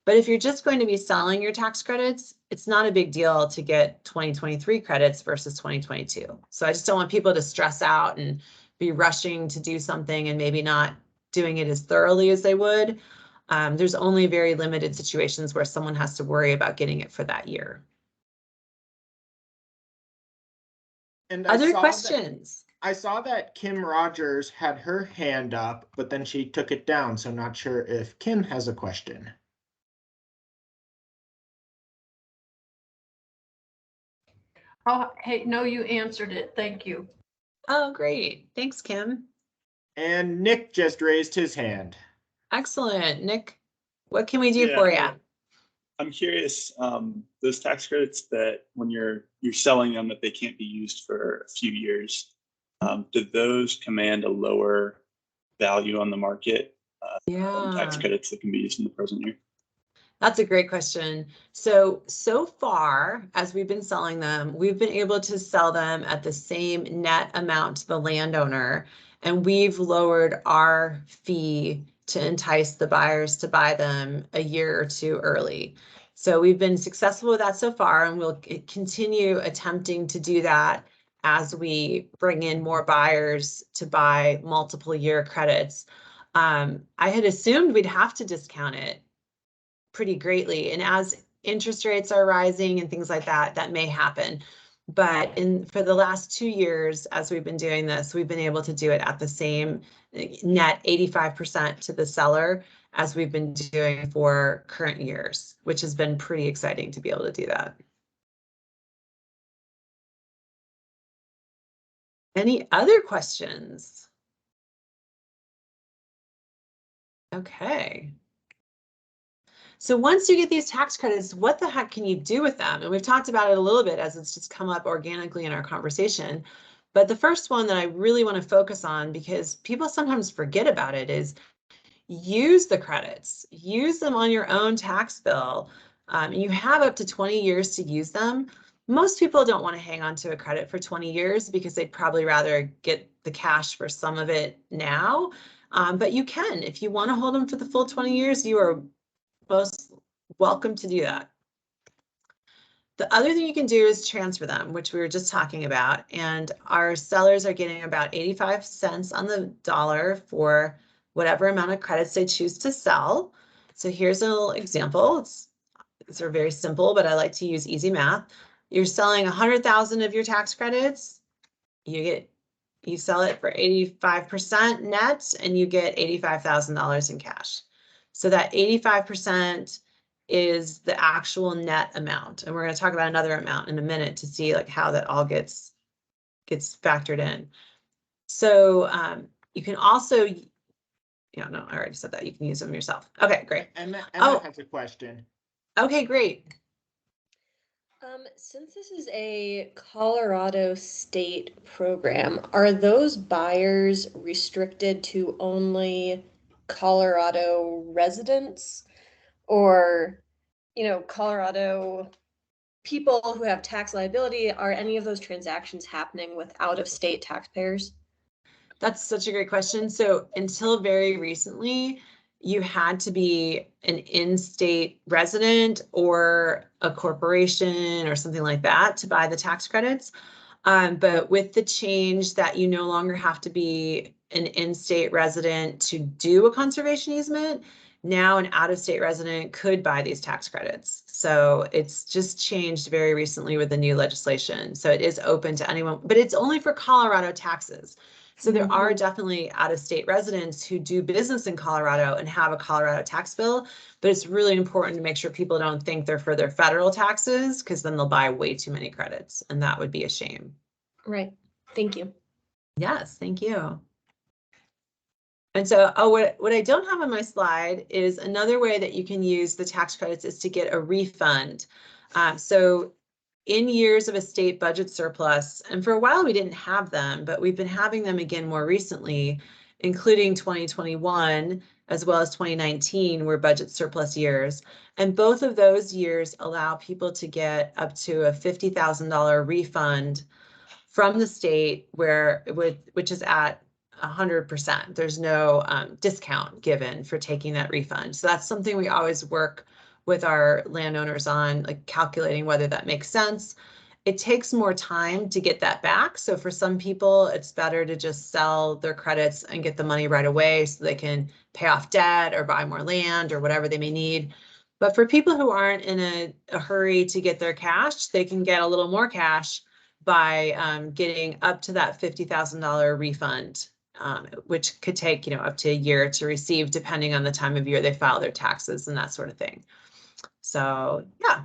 But if you're just going to be selling your tax credits, it's not a big deal to get 2023 credits versus 2022. So I just don't want people to stress out and be rushing to do something and maybe not doing it as thoroughly as they would. There's only very limited situations where someone has to worry about getting it for that year. And other questions? I saw that Kim Rogers had her hand up, but then she took it down. So I'm not sure if Kim has a question. Oh, hey, no, you answered it. Thank you. Oh, great. Thanks, Kim. And Nick just raised his hand. Excellent. Nick, what can we do for you? I'm curious, those tax credits that when you're selling them, that they can't be used for a few years, do those command a lower value on the market than tax Yeah. credits that can be used in the present year? That's a great question. So far, as we've been selling them, we've been able to sell them at the same net amount to the landowner, and we've lowered our fee to entice the buyers to buy them a year or two early. So we've been successful with that so far, and we'll continue attempting to do that as we bring in more buyers to buy multiple year credits. I had assumed we'd have to discount it pretty greatly. And as interest rates are rising and things like that, that may happen. But for the last 2 years, as we've been doing this, we've been able to do it at the same net 85% to the seller as we've been doing for current years, which has been pretty exciting to be able to do that. Any other questions? Okay. So once you get these tax credits, what the heck can you do with them? And we've talked about it a little bit as it's just come up organically in our conversation. But the first one that I really want to focus on, because people sometimes forget about it, is use the credits. Use them on your own tax bill. You have up to 20 years to use them. Most people don't want to hang on to a credit for 20 years because they'd probably rather get the cash for some of it now. But you can, if you want to hold them for the full 20 years, you are most welcome to do that. The other thing you can do is transfer them, which we were just talking about. And our sellers are getting about 85 cents on the dollar for whatever amount of credits they choose to sell. So here's a little example. These are very simple, but I like to use easy math. You're selling 100,000 of your tax credits. You sell it for 85% net, and you get $85,000 in cash. So that 85% is the actual net amount. And we're going to talk about another amount in a minute to see like how that all gets factored in. So you can also, no, I already said that. You can use them yourself. Okay, great. Emma has a question. Okay, great. Since this is a Colorado state program, are those buyers restricted to only Colorado residents, or, Colorado people who have tax liability? Are any of those transactions happening with out-of-state taxpayers? That's such a great question. So until very recently, you had to be an in-state resident or a corporation or something like that to buy the tax credits. But with the change that you no longer have to be an in-state resident to do a conservation easement, now an out-of-state resident could buy these tax credits. So it's just changed very recently with the new legislation. So it is open to anyone, but it's only for Colorado taxes. So there are definitely out-of-state residents who do business in Colorado and have a Colorado tax bill, but it's really important to make sure people don't think they're for their federal taxes, because then they'll buy way too many credits, and that would be a shame. Right. Thank you. Yes, thank you. And so, what I don't have on my slide is another way that you can use the tax credits is to get a refund. So in years of a state budget surplus, and for a while we didn't have them, but we've been having them again more recently, including 2021 as well as 2019 were budget surplus years. And both of those years allow people to get up to a $50,000 refund from the state, which is at 100%. There's no discount given for taking that refund. So that's something we always work with our landowners on, like calculating whether that makes sense. It takes more time to get that back. So for some people, it's better to just sell their credits and get the money right away so they can pay off debt or buy more land or whatever they may need. But for people who aren't in a hurry to get their cash, they can get a little more cash by getting up to that $50,000 refund, which could take up to a year to receive, depending on the time of year they file their taxes and that sort of thing. So yeah.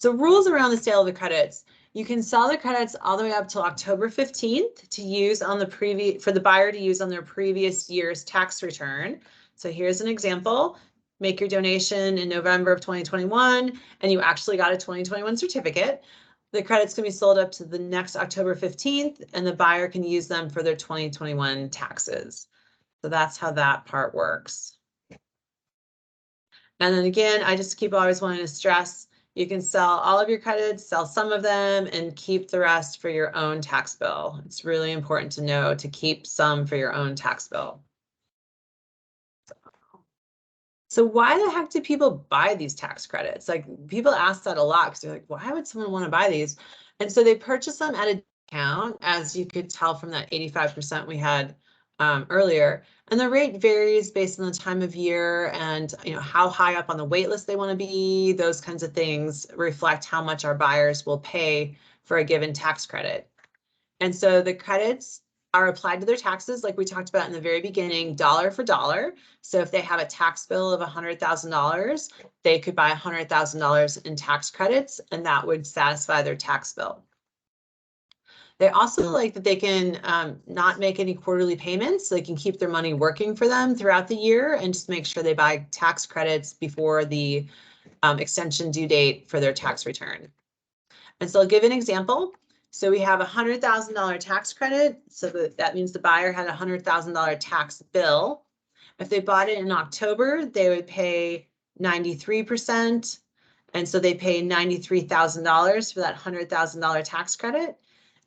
So rules around the sale of the credits. You can sell the credits all the way up till October 15th to use on the for the buyer to use on their previous year's tax return. So here's an example. Make your donation in November of 2021, and you actually got a 2021 certificate. The credits can be sold up to the next October 15th, and the buyer can use them for their 2021 taxes. So that's how that part works. And then again, I just keep always wanting to stress, you can sell all of your credits, sell some of them, and keep the rest for your own tax bill. It's really important to know to keep some for your own tax bill. So why the heck do people buy these tax credits? Like, people ask that a lot because they're like, why would someone want to buy these? And so they purchase them at a discount, as you could tell from that 85% we had earlier. And the rate varies based on the time of year and how high up on the wait list they want to be. Those kinds of things reflect how much our buyers will pay for a given tax credit. And so the credits are applied to their taxes, like we talked about in the very beginning, dollar for dollar. So if they have a tax bill of $100,000, they could buy $100,000 in tax credits, and that would satisfy their tax bill. They also like that they can not make any quarterly payments, so they can keep their money working for them throughout the year and just make sure they buy tax credits before the extension due date for their tax return. And so I'll give an example. So we have a $100,000 tax credit. So that means the buyer had a $100,000 tax bill. If they bought it in October, they would pay 93%. And so they pay $93,000 for that $100,000 tax credit.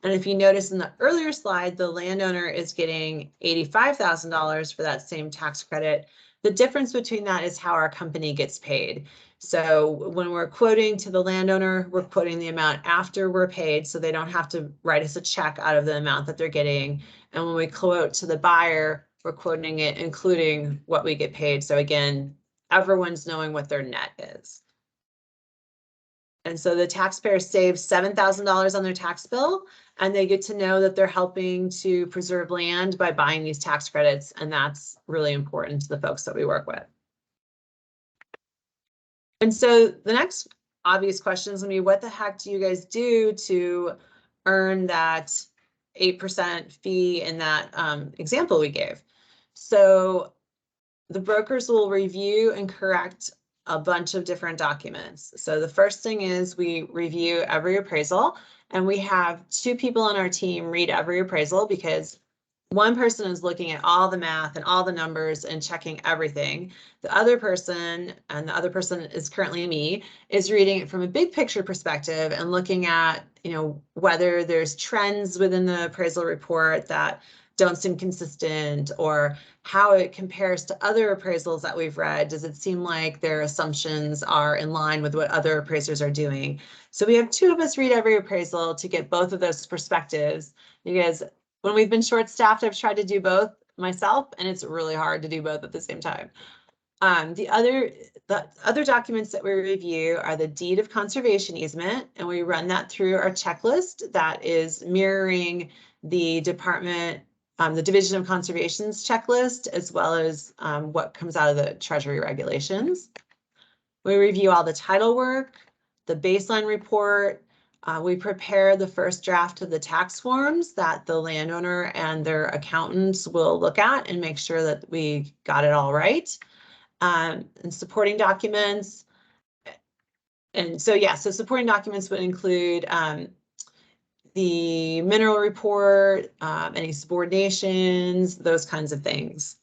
And if you notice in the earlier slide, the landowner is getting $85,000 for that same tax credit. The difference between that is how our company gets paid. So when we're quoting to the landowner, we're quoting the amount after we're paid, so they don't have to write us a check out of the amount that they're getting. And when we quote to the buyer, we're quoting it including what we get paid. So again, everyone's knowing what their net is. And so the taxpayer saves $7,000 on their tax bill, and they get to know that they're helping to preserve land by buying these tax credits. And that's really important to the folks that we work with. And so the next obvious question is going to be, what the heck do you guys do to earn that 8% fee in that example we gave? So the brokers will review and correct a bunch of different documents. So the first thing is we review every appraisal, and we have 2 people on our team read every appraisal, because one person is looking at all the math and all the numbers and checking everything. The other person, and the other person is currently me, is reading it from a big picture perspective and looking at, whether there's trends within the appraisal report that don't seem consistent, or how it compares to other appraisals that we've read. Does it seem like their assumptions are in line with what other appraisers are doing? So we have 2 of us read every appraisal to get both of those perspectives, because when we've been short-staffed, I've tried to do both myself, and it's really hard to do both at the same time. The other documents that we review are the deed of conservation easement, and we run that through our checklist that is mirroring the the Division of Conservation's checklist, as well as what comes out of the Treasury regulations. We review all the title work, the baseline report. We prepare the first draft of the tax forms that the landowner and their accountants will look at and make sure that we got it all right. And supporting documents. And so, yeah, so supporting documents would include the mineral report, any subordinations, those kinds of things.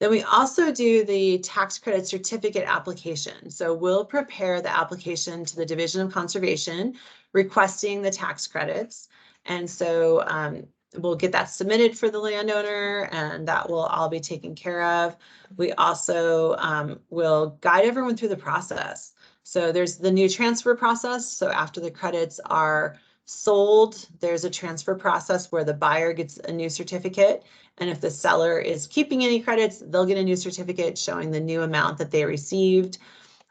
Then we also do the tax credit certificate application. So we'll prepare the application to the Division of Conservation requesting the tax credits. And so we'll get that submitted for the landowner, and that will all be taken care of. We also will guide everyone through the process. So there's the new transfer process. So after the credits are sold, there's a transfer process where the buyer gets a new certificate. And if the seller is keeping any credits, they'll get a new certificate showing the new amount that they received.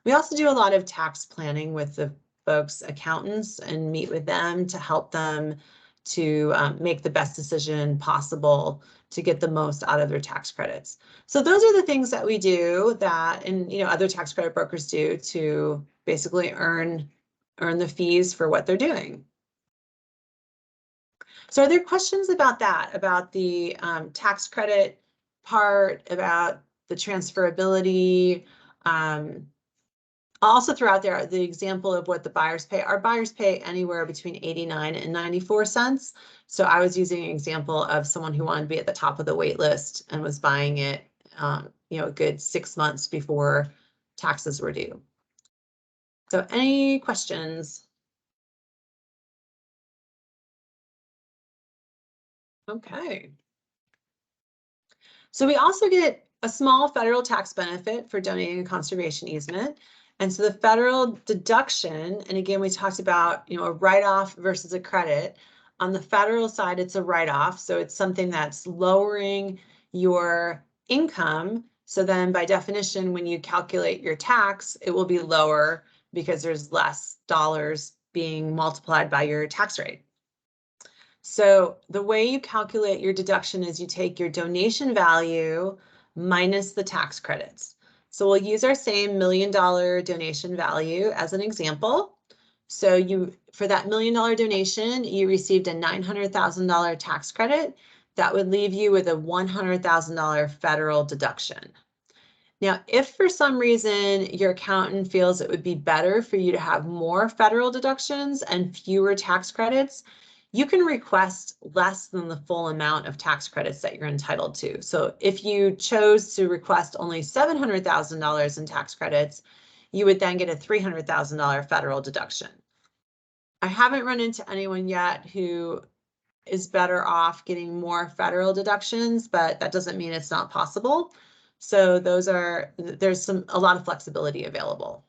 We also do a lot of tax planning with the folks' accountants and meet with them to help them to make the best decision possible to get the most out of their tax credits. So those are the things that we do that, and other tax credit brokers do to basically earn earn the fees for what they're doing. So are there questions about that, about the tax credit part, about the transferability? I'll also throw out there the example of what the buyers pay. Our buyers pay anywhere between 89 and 94 cents. So I was using an example of someone who wanted to be at the top of the wait list and was buying it, you know, a good 6 months before taxes were due. So any questions? Okay. So we also get a small federal tax benefit for donating a conservation easement. And so the federal deduction, and again, we talked about, you know, a write-off versus a credit. On the federal side, it's a write-off. So it's something that's lowering your income. So then by definition, when you calculate your tax, it will be lower because there's less dollars being multiplied by your tax rate. So the way you calculate your deduction is you take your donation value minus the tax credits. So we'll use our same $1 million donation value as an example. So for that $1 million donation, you received a $900,000 tax credit. That would leave you with a $100,000 federal deduction. Now, if for some reason your accountant feels it would be better for you to have more federal deductions and fewer tax credits, you can request less than the full amount of tax credits that you're entitled to. So if you chose to request only $700,000 in tax credits, you would then get a $300,000 federal deduction. I haven't run into anyone yet who is better off getting more federal deductions, but that doesn't mean it's not possible. So there's a lot of flexibility available.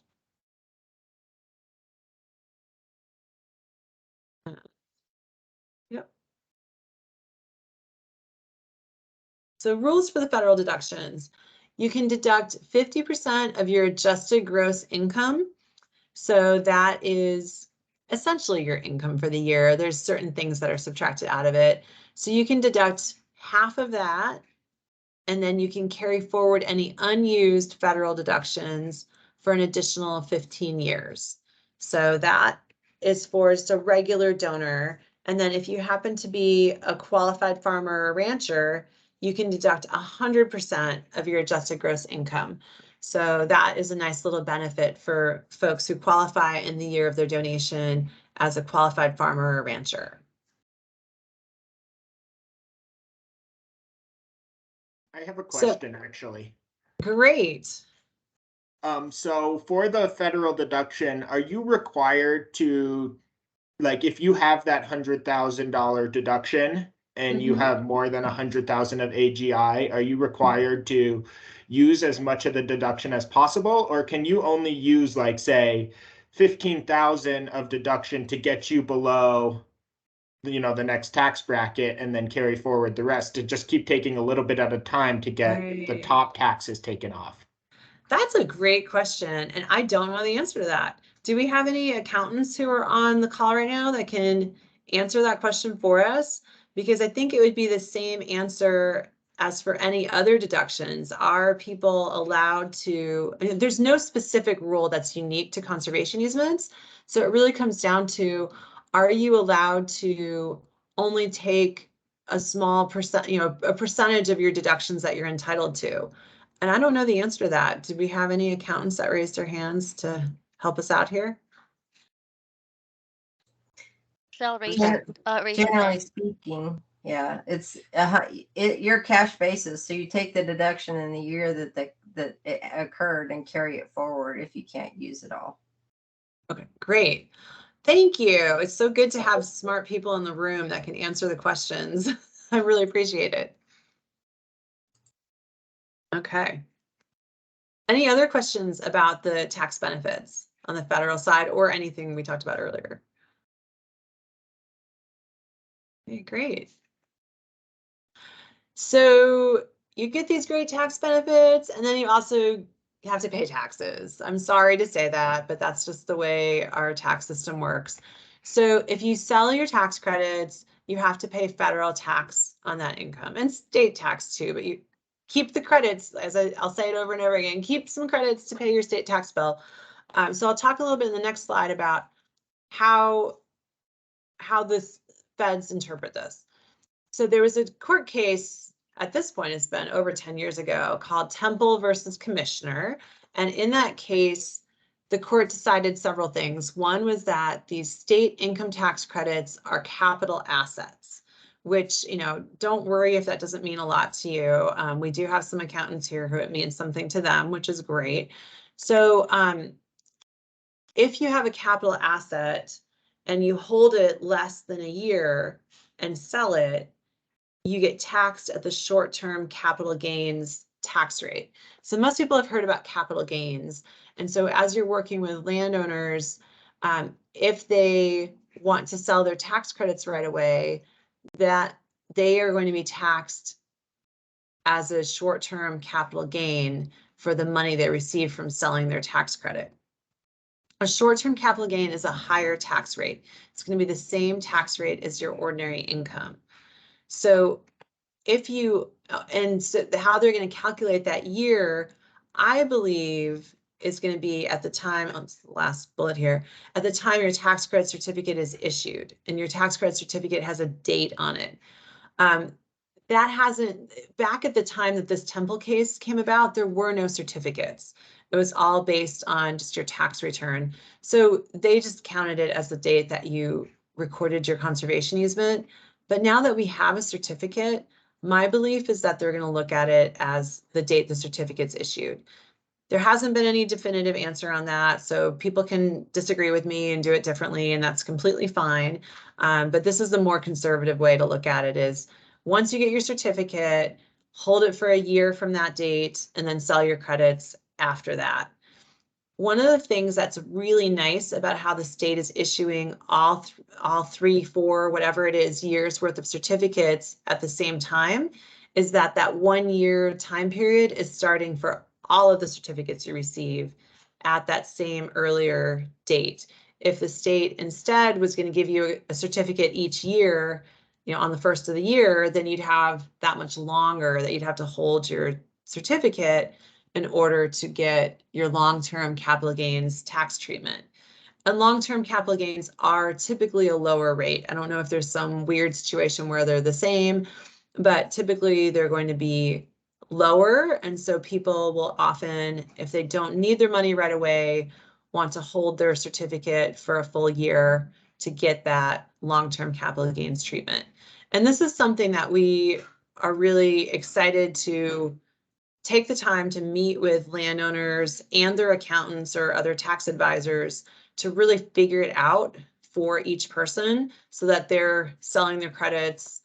Yep. So rules for the federal deductions. You can deduct 50% of your adjusted gross income. So that is essentially your income for the year. There's certain things that are subtracted out of it. So you can deduct half of that, and then you can carry forward any unused federal deductions for an additional 15 years. So that is for just a regular donor. And then if you happen to be a qualified farmer or rancher, you can deduct 100% of your adjusted gross income. So that is a nice little benefit for folks who qualify in the year of their donation as a qualified farmer or rancher. I have a question, actually. Great. So for the federal deduction, are you required to, like, if you have that $100,000 deduction and you have more than 100,000 of AGI, are you required to use as much of the deduction as possible, or can you only use, like, say, 15,000 of deduction to get you below, you know, the next tax bracket, and then carry forward the rest to just keep taking a little bit at a time to get the top taxes taken off? That's a great question, and I don't know the answer to that. Do we have any accountants who are on the call right now that can answer that question for us? Because I think it would be the same answer as for any other deductions. Are people allowed to, I mean, there's no specific rule that's unique to conservation easements. So it really comes down to, are you allowed to only take a small percent, you know, a percentage of your deductions that you're entitled to? And I don't know the answer to that. Do we have any accountants that raised their hands to help us out here? Shall raise Generally speaking, yeah, it's your cash basis. So you take the deduction in the year that it occurred and carry it forward if you can't use it all. Okay, great. Thank you. It's so good to have smart people in the room that can answer the questions. I really appreciate it. Okay. Any other questions about the tax benefits on the federal side or anything we talked about earlier? Okay, great. So you get these great tax benefits, and then you also have to pay taxes. I'm sorry to say that, but that's just the way our tax system works. So if you sell your tax credits, you have to pay federal tax on that income and state tax too, but you keep the credits, as I'll say it over and over again, keep some credits to pay your state tax bill. So I'll talk a little bit in the next slide about how this feds interpret this. So there was a court case at this point, it's been over 10 years ago, called Temple versus Commissioner. And in that case, the court decided several things. One was that these state income tax credits are capital assets, which, you know, don't worry if that doesn't mean a lot to you. We do have some accountants here who it means something to them, which is great. So if you have a capital asset and you hold it less than a year and sell it, you get taxed at the short-term capital gains tax rate. So most people have heard about capital gains. And so as you're working with landowners, if they want to sell their tax credits right away, that they are going to be taxed as a short-term capital gain for the money they receive from selling their tax credit. A short-term capital gain is a higher tax rate. It's going to be the same tax rate as your ordinary income. So if you, and so how they're going to calculate that year, I believe is going to be at the time, oh, the last bullet here, at the time your tax credit certificate is issued, and your tax credit certificate has a date on it. That hasn't, back at the time that this Temple case came about, there were no certificates. It was all based on just your tax return. So they just counted it as the date that you recorded your conservation easement. But now that we have a certificate, my belief is that they're going to look at it as the date the certificate's issued. There hasn't been any definitive answer on that, so people can disagree with me and do it differently, and that's completely fine. But this is the more conservative way to look at it is once you get your certificate, hold it for a year from that date, and then sell your credits after that. One of the things that's really nice about how the state is issuing all 3, 4, whatever it is, years worth of certificates at the same time is that that 1 year time period is starting for all of the certificates you receive at that same earlier date. If the state instead was going to give you a certificate each year, you know, on the first of the year, then you'd have that much longer that you'd have to hold your certificate in order to get your long-term capital gains tax treatment. And long-term capital gains are typically a lower rate. I don't know if there's some weird situation where they're the same, but typically they're going to be lower. And so people will often, if they don't need their money right away, want to hold their certificate for a full year to get that long-term capital gains treatment. And this is something that we are really excited to take the time to meet with landowners and their accountants or other tax advisors to really figure it out for each person so that they're selling their credits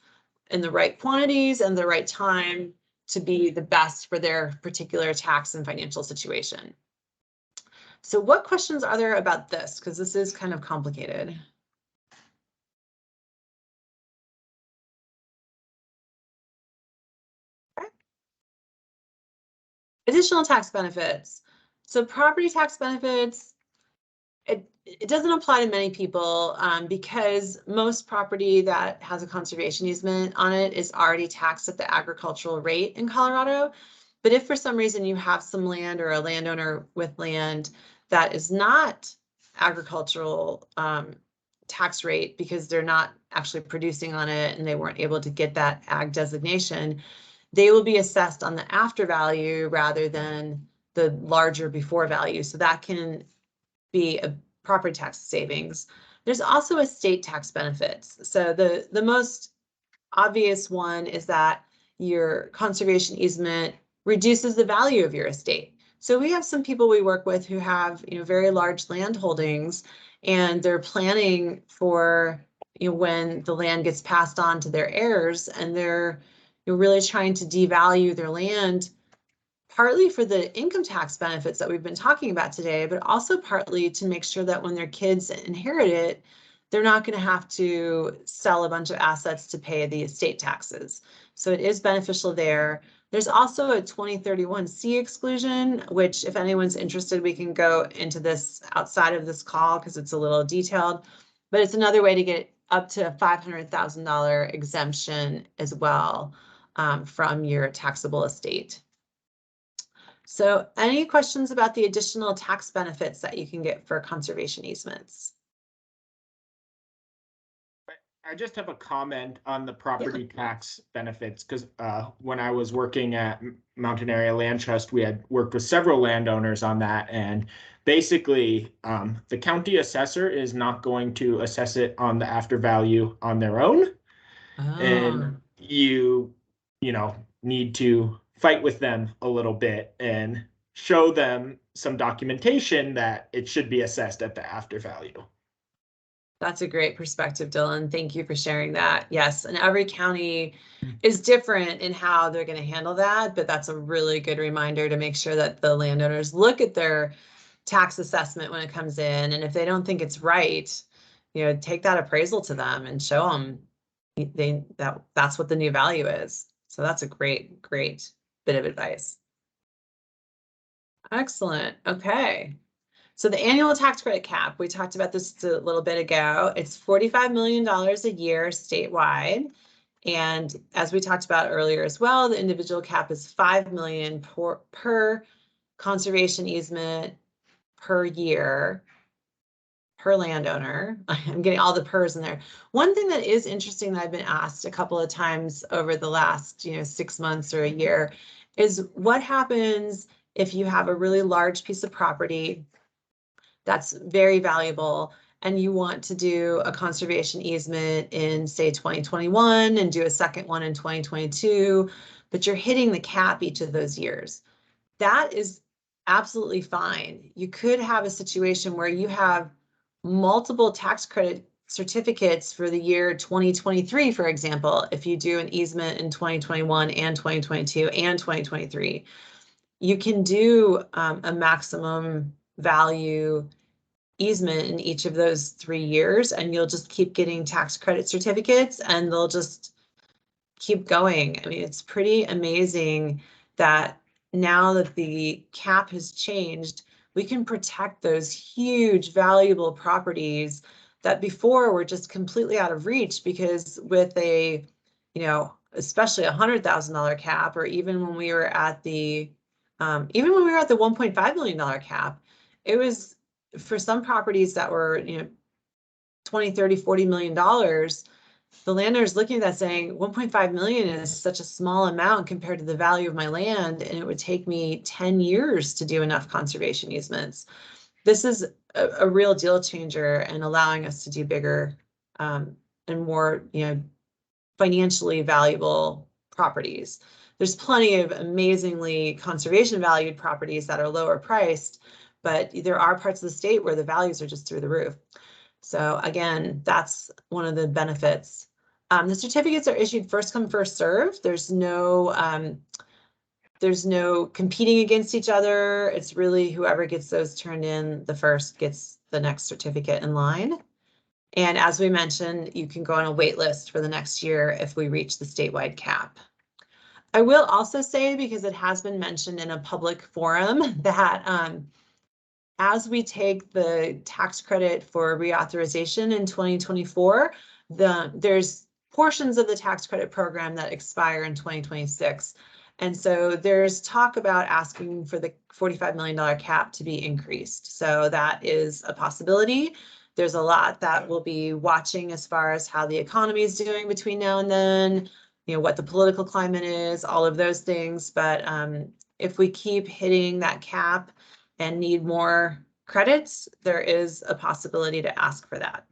in the right quantities and the right time to be the best for their particular tax and financial situation. So what questions are there about this? Because this is kind of complicated. Okay. Additional tax benefits. So property tax benefits, it doesn't apply to many people because most property that has a conservation easement on it is already taxed at the agricultural rate in Colorado. But if for some reason you have some land or a landowner with land that is not agricultural tax rate because they're not actually producing on it and they weren't able to get that ag designation, they will be assessed on the after value rather than the larger before value. So that can be a property tax savings. There's also estate tax benefits. So the most obvious one is that your conservation easement reduces the value of your estate. So we have some people we work with who have, you know, very large land holdings, and they're planning for, you know, when the land gets passed on to their heirs, and they're, you know, really trying to devalue their land, partly for the income tax benefits that we've been talking about today, but also partly to make sure that when their kids inherit it, they're not going to have to sell a bunch of assets to pay the estate taxes. So it is beneficial there. There's also a 2031C exclusion, which if anyone's interested, we can go into this outside of this call because it's a little detailed, but it's another way to get up to a $500,000 exemption as well from your taxable estate. So any questions about the additional tax benefits that you can get for conservation easements? I just have a comment on the property tax benefits, because when I was working at Mountain Area Land Trust, we had worked with several landowners on that. And basically, the county assessor is not going to assess it on the after value on their own. And you need to fight with them a little bit and show them some documentation that it should be assessed at the after value. That's a great perspective, Dylan. Thank you for sharing that. Yes, and every county is different in how they're going to handle that, but that's a really good reminder to make sure that the landowners look at their tax assessment when it comes in, and if they don't think it's right, take that appraisal to them and show them that's what the new value is. So that's a great bit of advice. Excellent. Okay. So the annual tax credit cap, we talked about this a little bit ago. It's $45 million a year statewide. And as we talked about earlier as well, the individual cap is $5 million per conservation easement per year per landowner. I'm getting all the pers in there. One thing that is interesting that I've been asked a couple of times over the last 6 months or a year is what happens if you have a really large piece of property that's very valuable and you want to do a conservation easement in, say, 2021 and do a second one in 2022, but you're hitting the cap each of those years. That is absolutely fine. You could have a situation where you have multiple tax credit certificates for the year 2023, for example, if you do an easement in 2021 and 2022 and 2023. You can do a maximum value easement in each of those 3 years, and you'll just keep getting tax credit certificates and they'll just keep going. I mean, it's pretty amazing that now that the cap has changed, we can protect those huge valuable properties that before were just completely out of reach, because with a, especially $100,000 cap, or even when we were at the $1.5 million cap, it was for some properties that were, 20, 30, $40 million, the landowner's looking at that saying 1.5 million is such a small amount compared to the value of my land, and it would take me 10 years to do enough conservation easements. This is a real deal changer and allowing us to do bigger and more, financially valuable properties. There's plenty of amazingly conservation valued properties that are lower priced, but there are parts of the state where the values are just through the roof. So again, that's one of the benefits. The certificates are issued first come, first served. There's no competing against each other. It's really whoever gets those turned in the first gets the next certificate in line. And as we mentioned, you can go on a wait list for the next year if we reach the statewide cap. I will also say, because it has been mentioned in a public forum, that as we take the tax credit for reauthorization in 2024, there's portions of the tax credit program that expire in 2026. And so there's talk about asking for the $45 million cap to be increased. So that is a possibility. There's a lot that we'll be watching as far as how the economy is doing between now and then, what the political climate is, all of those things. But if we keep hitting that cap and need more credits, there is a possibility to ask for that.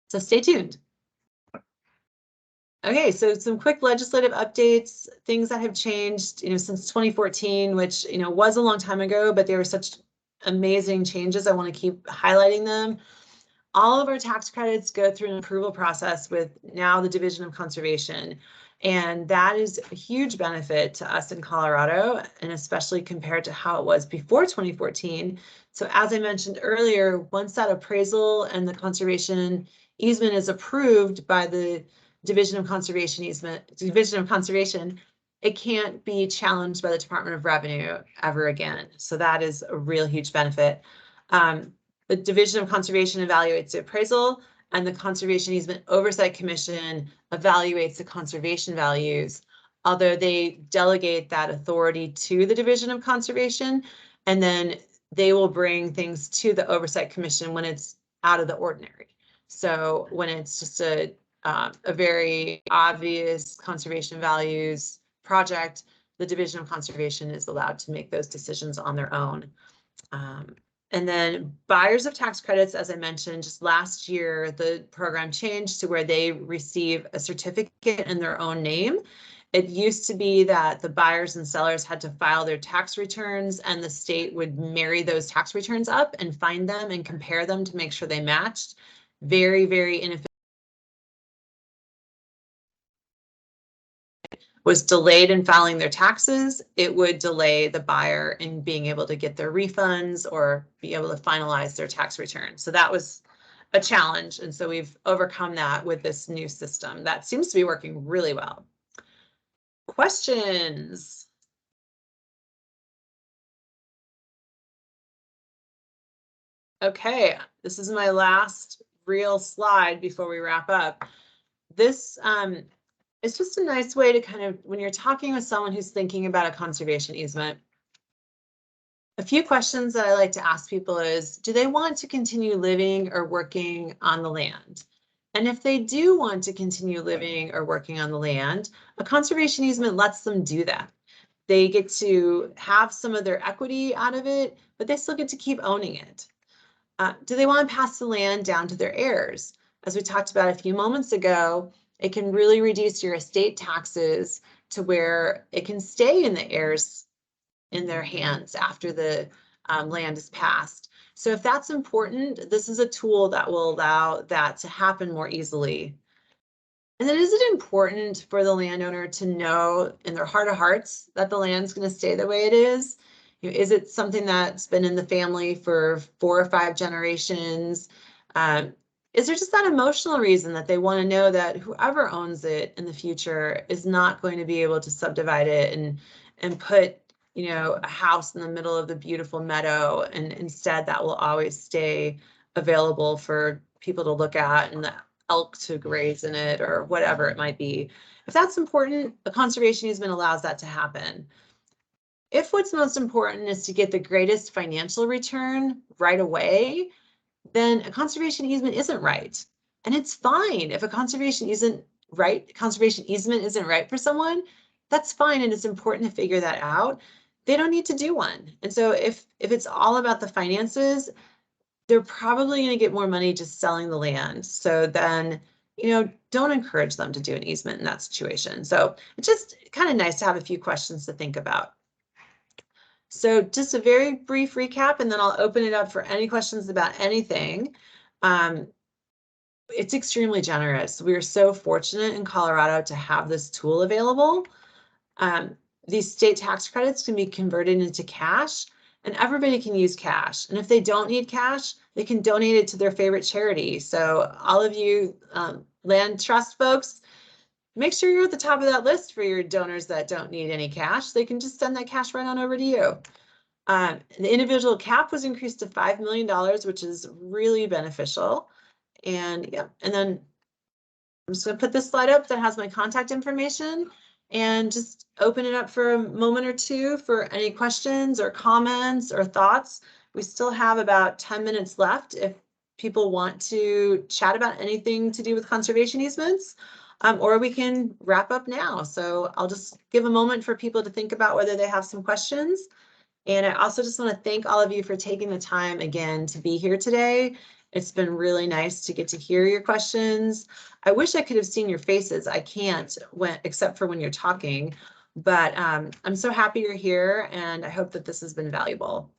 So stay tuned. Okay, so some quick legislative updates, things that have changed, since 2014, which, was a long time ago, but they were such amazing changes. I want to keep highlighting them. All of our tax credits go through an approval process with now the Division of Conservation. And that is a huge benefit to us in Colorado, and especially compared to how it was before 2014. So as I mentioned earlier, once that appraisal and the conservation easement is approved by the Division of Conservation, it can't be challenged by the Department of Revenue ever again. So that is a real huge benefit. The Division of Conservation evaluates the appraisal, and the Conservation Easement Oversight Commission evaluates the conservation values, although they delegate that authority to the Division of Conservation, and then they will bring things to the Oversight Commission when it's out of the ordinary. So when it's just a very obvious conservation values project, the Division of Conservation is allowed to make those decisions on their own. And then buyers of tax credits, as I mentioned, just last year, the program changed to where they receive a certificate in their own name. It used to be that the buyers and sellers had to file their tax returns and the state would marry those tax returns up and find them and compare them to make sure they matched. Very, very inefficient. Was delayed in filing their taxes, it would delay the buyer in being able to get their refunds or be able to finalize their tax return. So that was a challenge. And so we've overcome that with this new system that seems to be working really well. Questions? Okay, this is my last real slide before we wrap up. This it's just a nice way to kind of, when you're talking with someone who's thinking about a conservation easement, a few questions that I like to ask people is, do they want to continue living or working on the land? And if they do want to continue living or working on the land, a conservation easement lets them do that. They get to have some of their equity out of it, but they still get to keep owning it. Do they want to pass the land down to their heirs? As we talked about a few moments ago, it can really reduce your estate taxes to where it can stay in the heirs in their hands after the land is passed. So if that's important, this is a tool that will allow that to happen more easily. And then is it important for the landowner to know in their heart of hearts that the land's going to stay the way it is? You know, is it something that's been in the family for 4 or 5 generations? Is there just that emotional reason that they want to know that whoever owns it in the future is not going to be able to subdivide it and put, you know, a house in the middle of the beautiful meadow, and instead that will always stay available for people to look at and the elk to graze in it or whatever it might be. If that's important, a conservation easement allows that to happen. If what's most important is to get the greatest financial return right away, then a conservation easement isn't right. And it's fine if a conservation easement isn't right for someone, that's fine. And it's important to figure that out. They don't need to do one. And so if it's all about the finances, they're probably going to get more money just selling the land. So then, you know, don't encourage them to do an easement in that situation. So it's just kind of nice to have a few questions to think about. So just a very brief recap, and then I'll open it up for any questions about anything. It's extremely generous. We are so fortunate in Colorado to have this tool available. These state tax credits can be converted into cash, and everybody can use cash. And if they don't need cash, they can donate it to their favorite charity. So all of you land trust folks, make sure you're at the top of that list for your donors that don't need any cash. They can just send that cash right on over to you. The individual cap was increased to $5 million, which is really beneficial. And yeah, and then I'm just going to put this slide up that has my contact information and just open it up for a moment or two for any questions or comments or thoughts. We still have about 10 minutes left if people want to chat about anything to do with conservation easements, or we can wrap up now. So I'll just give a moment for people to think about whether they have some questions. And I also just want to thank all of you for taking the time again to be here today. It's been really nice to get to hear your questions. I wish I could have seen your faces. I can't, except for when you're talking, but I'm so happy you're here, and I hope that this has been valuable.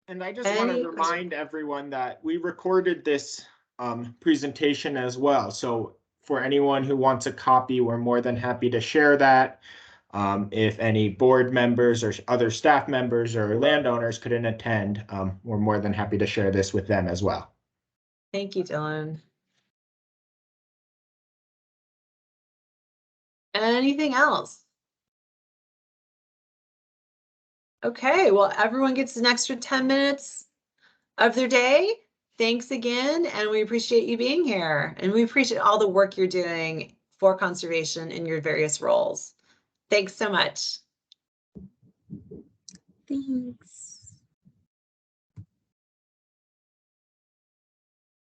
And I just want to remind everyone that we recorded this presentation as well. So for anyone who wants a copy, we're more than happy to share that. If any board members or other staff members or landowners couldn't attend, we're more than happy to share this with them as well. Thank you, Dylan. Anything else? Okay, well, everyone gets an extra 10 minutes of their day. Thanks again, and we appreciate you being here. And we appreciate all the work you're doing for conservation in your various roles. Thanks so much. Thanks.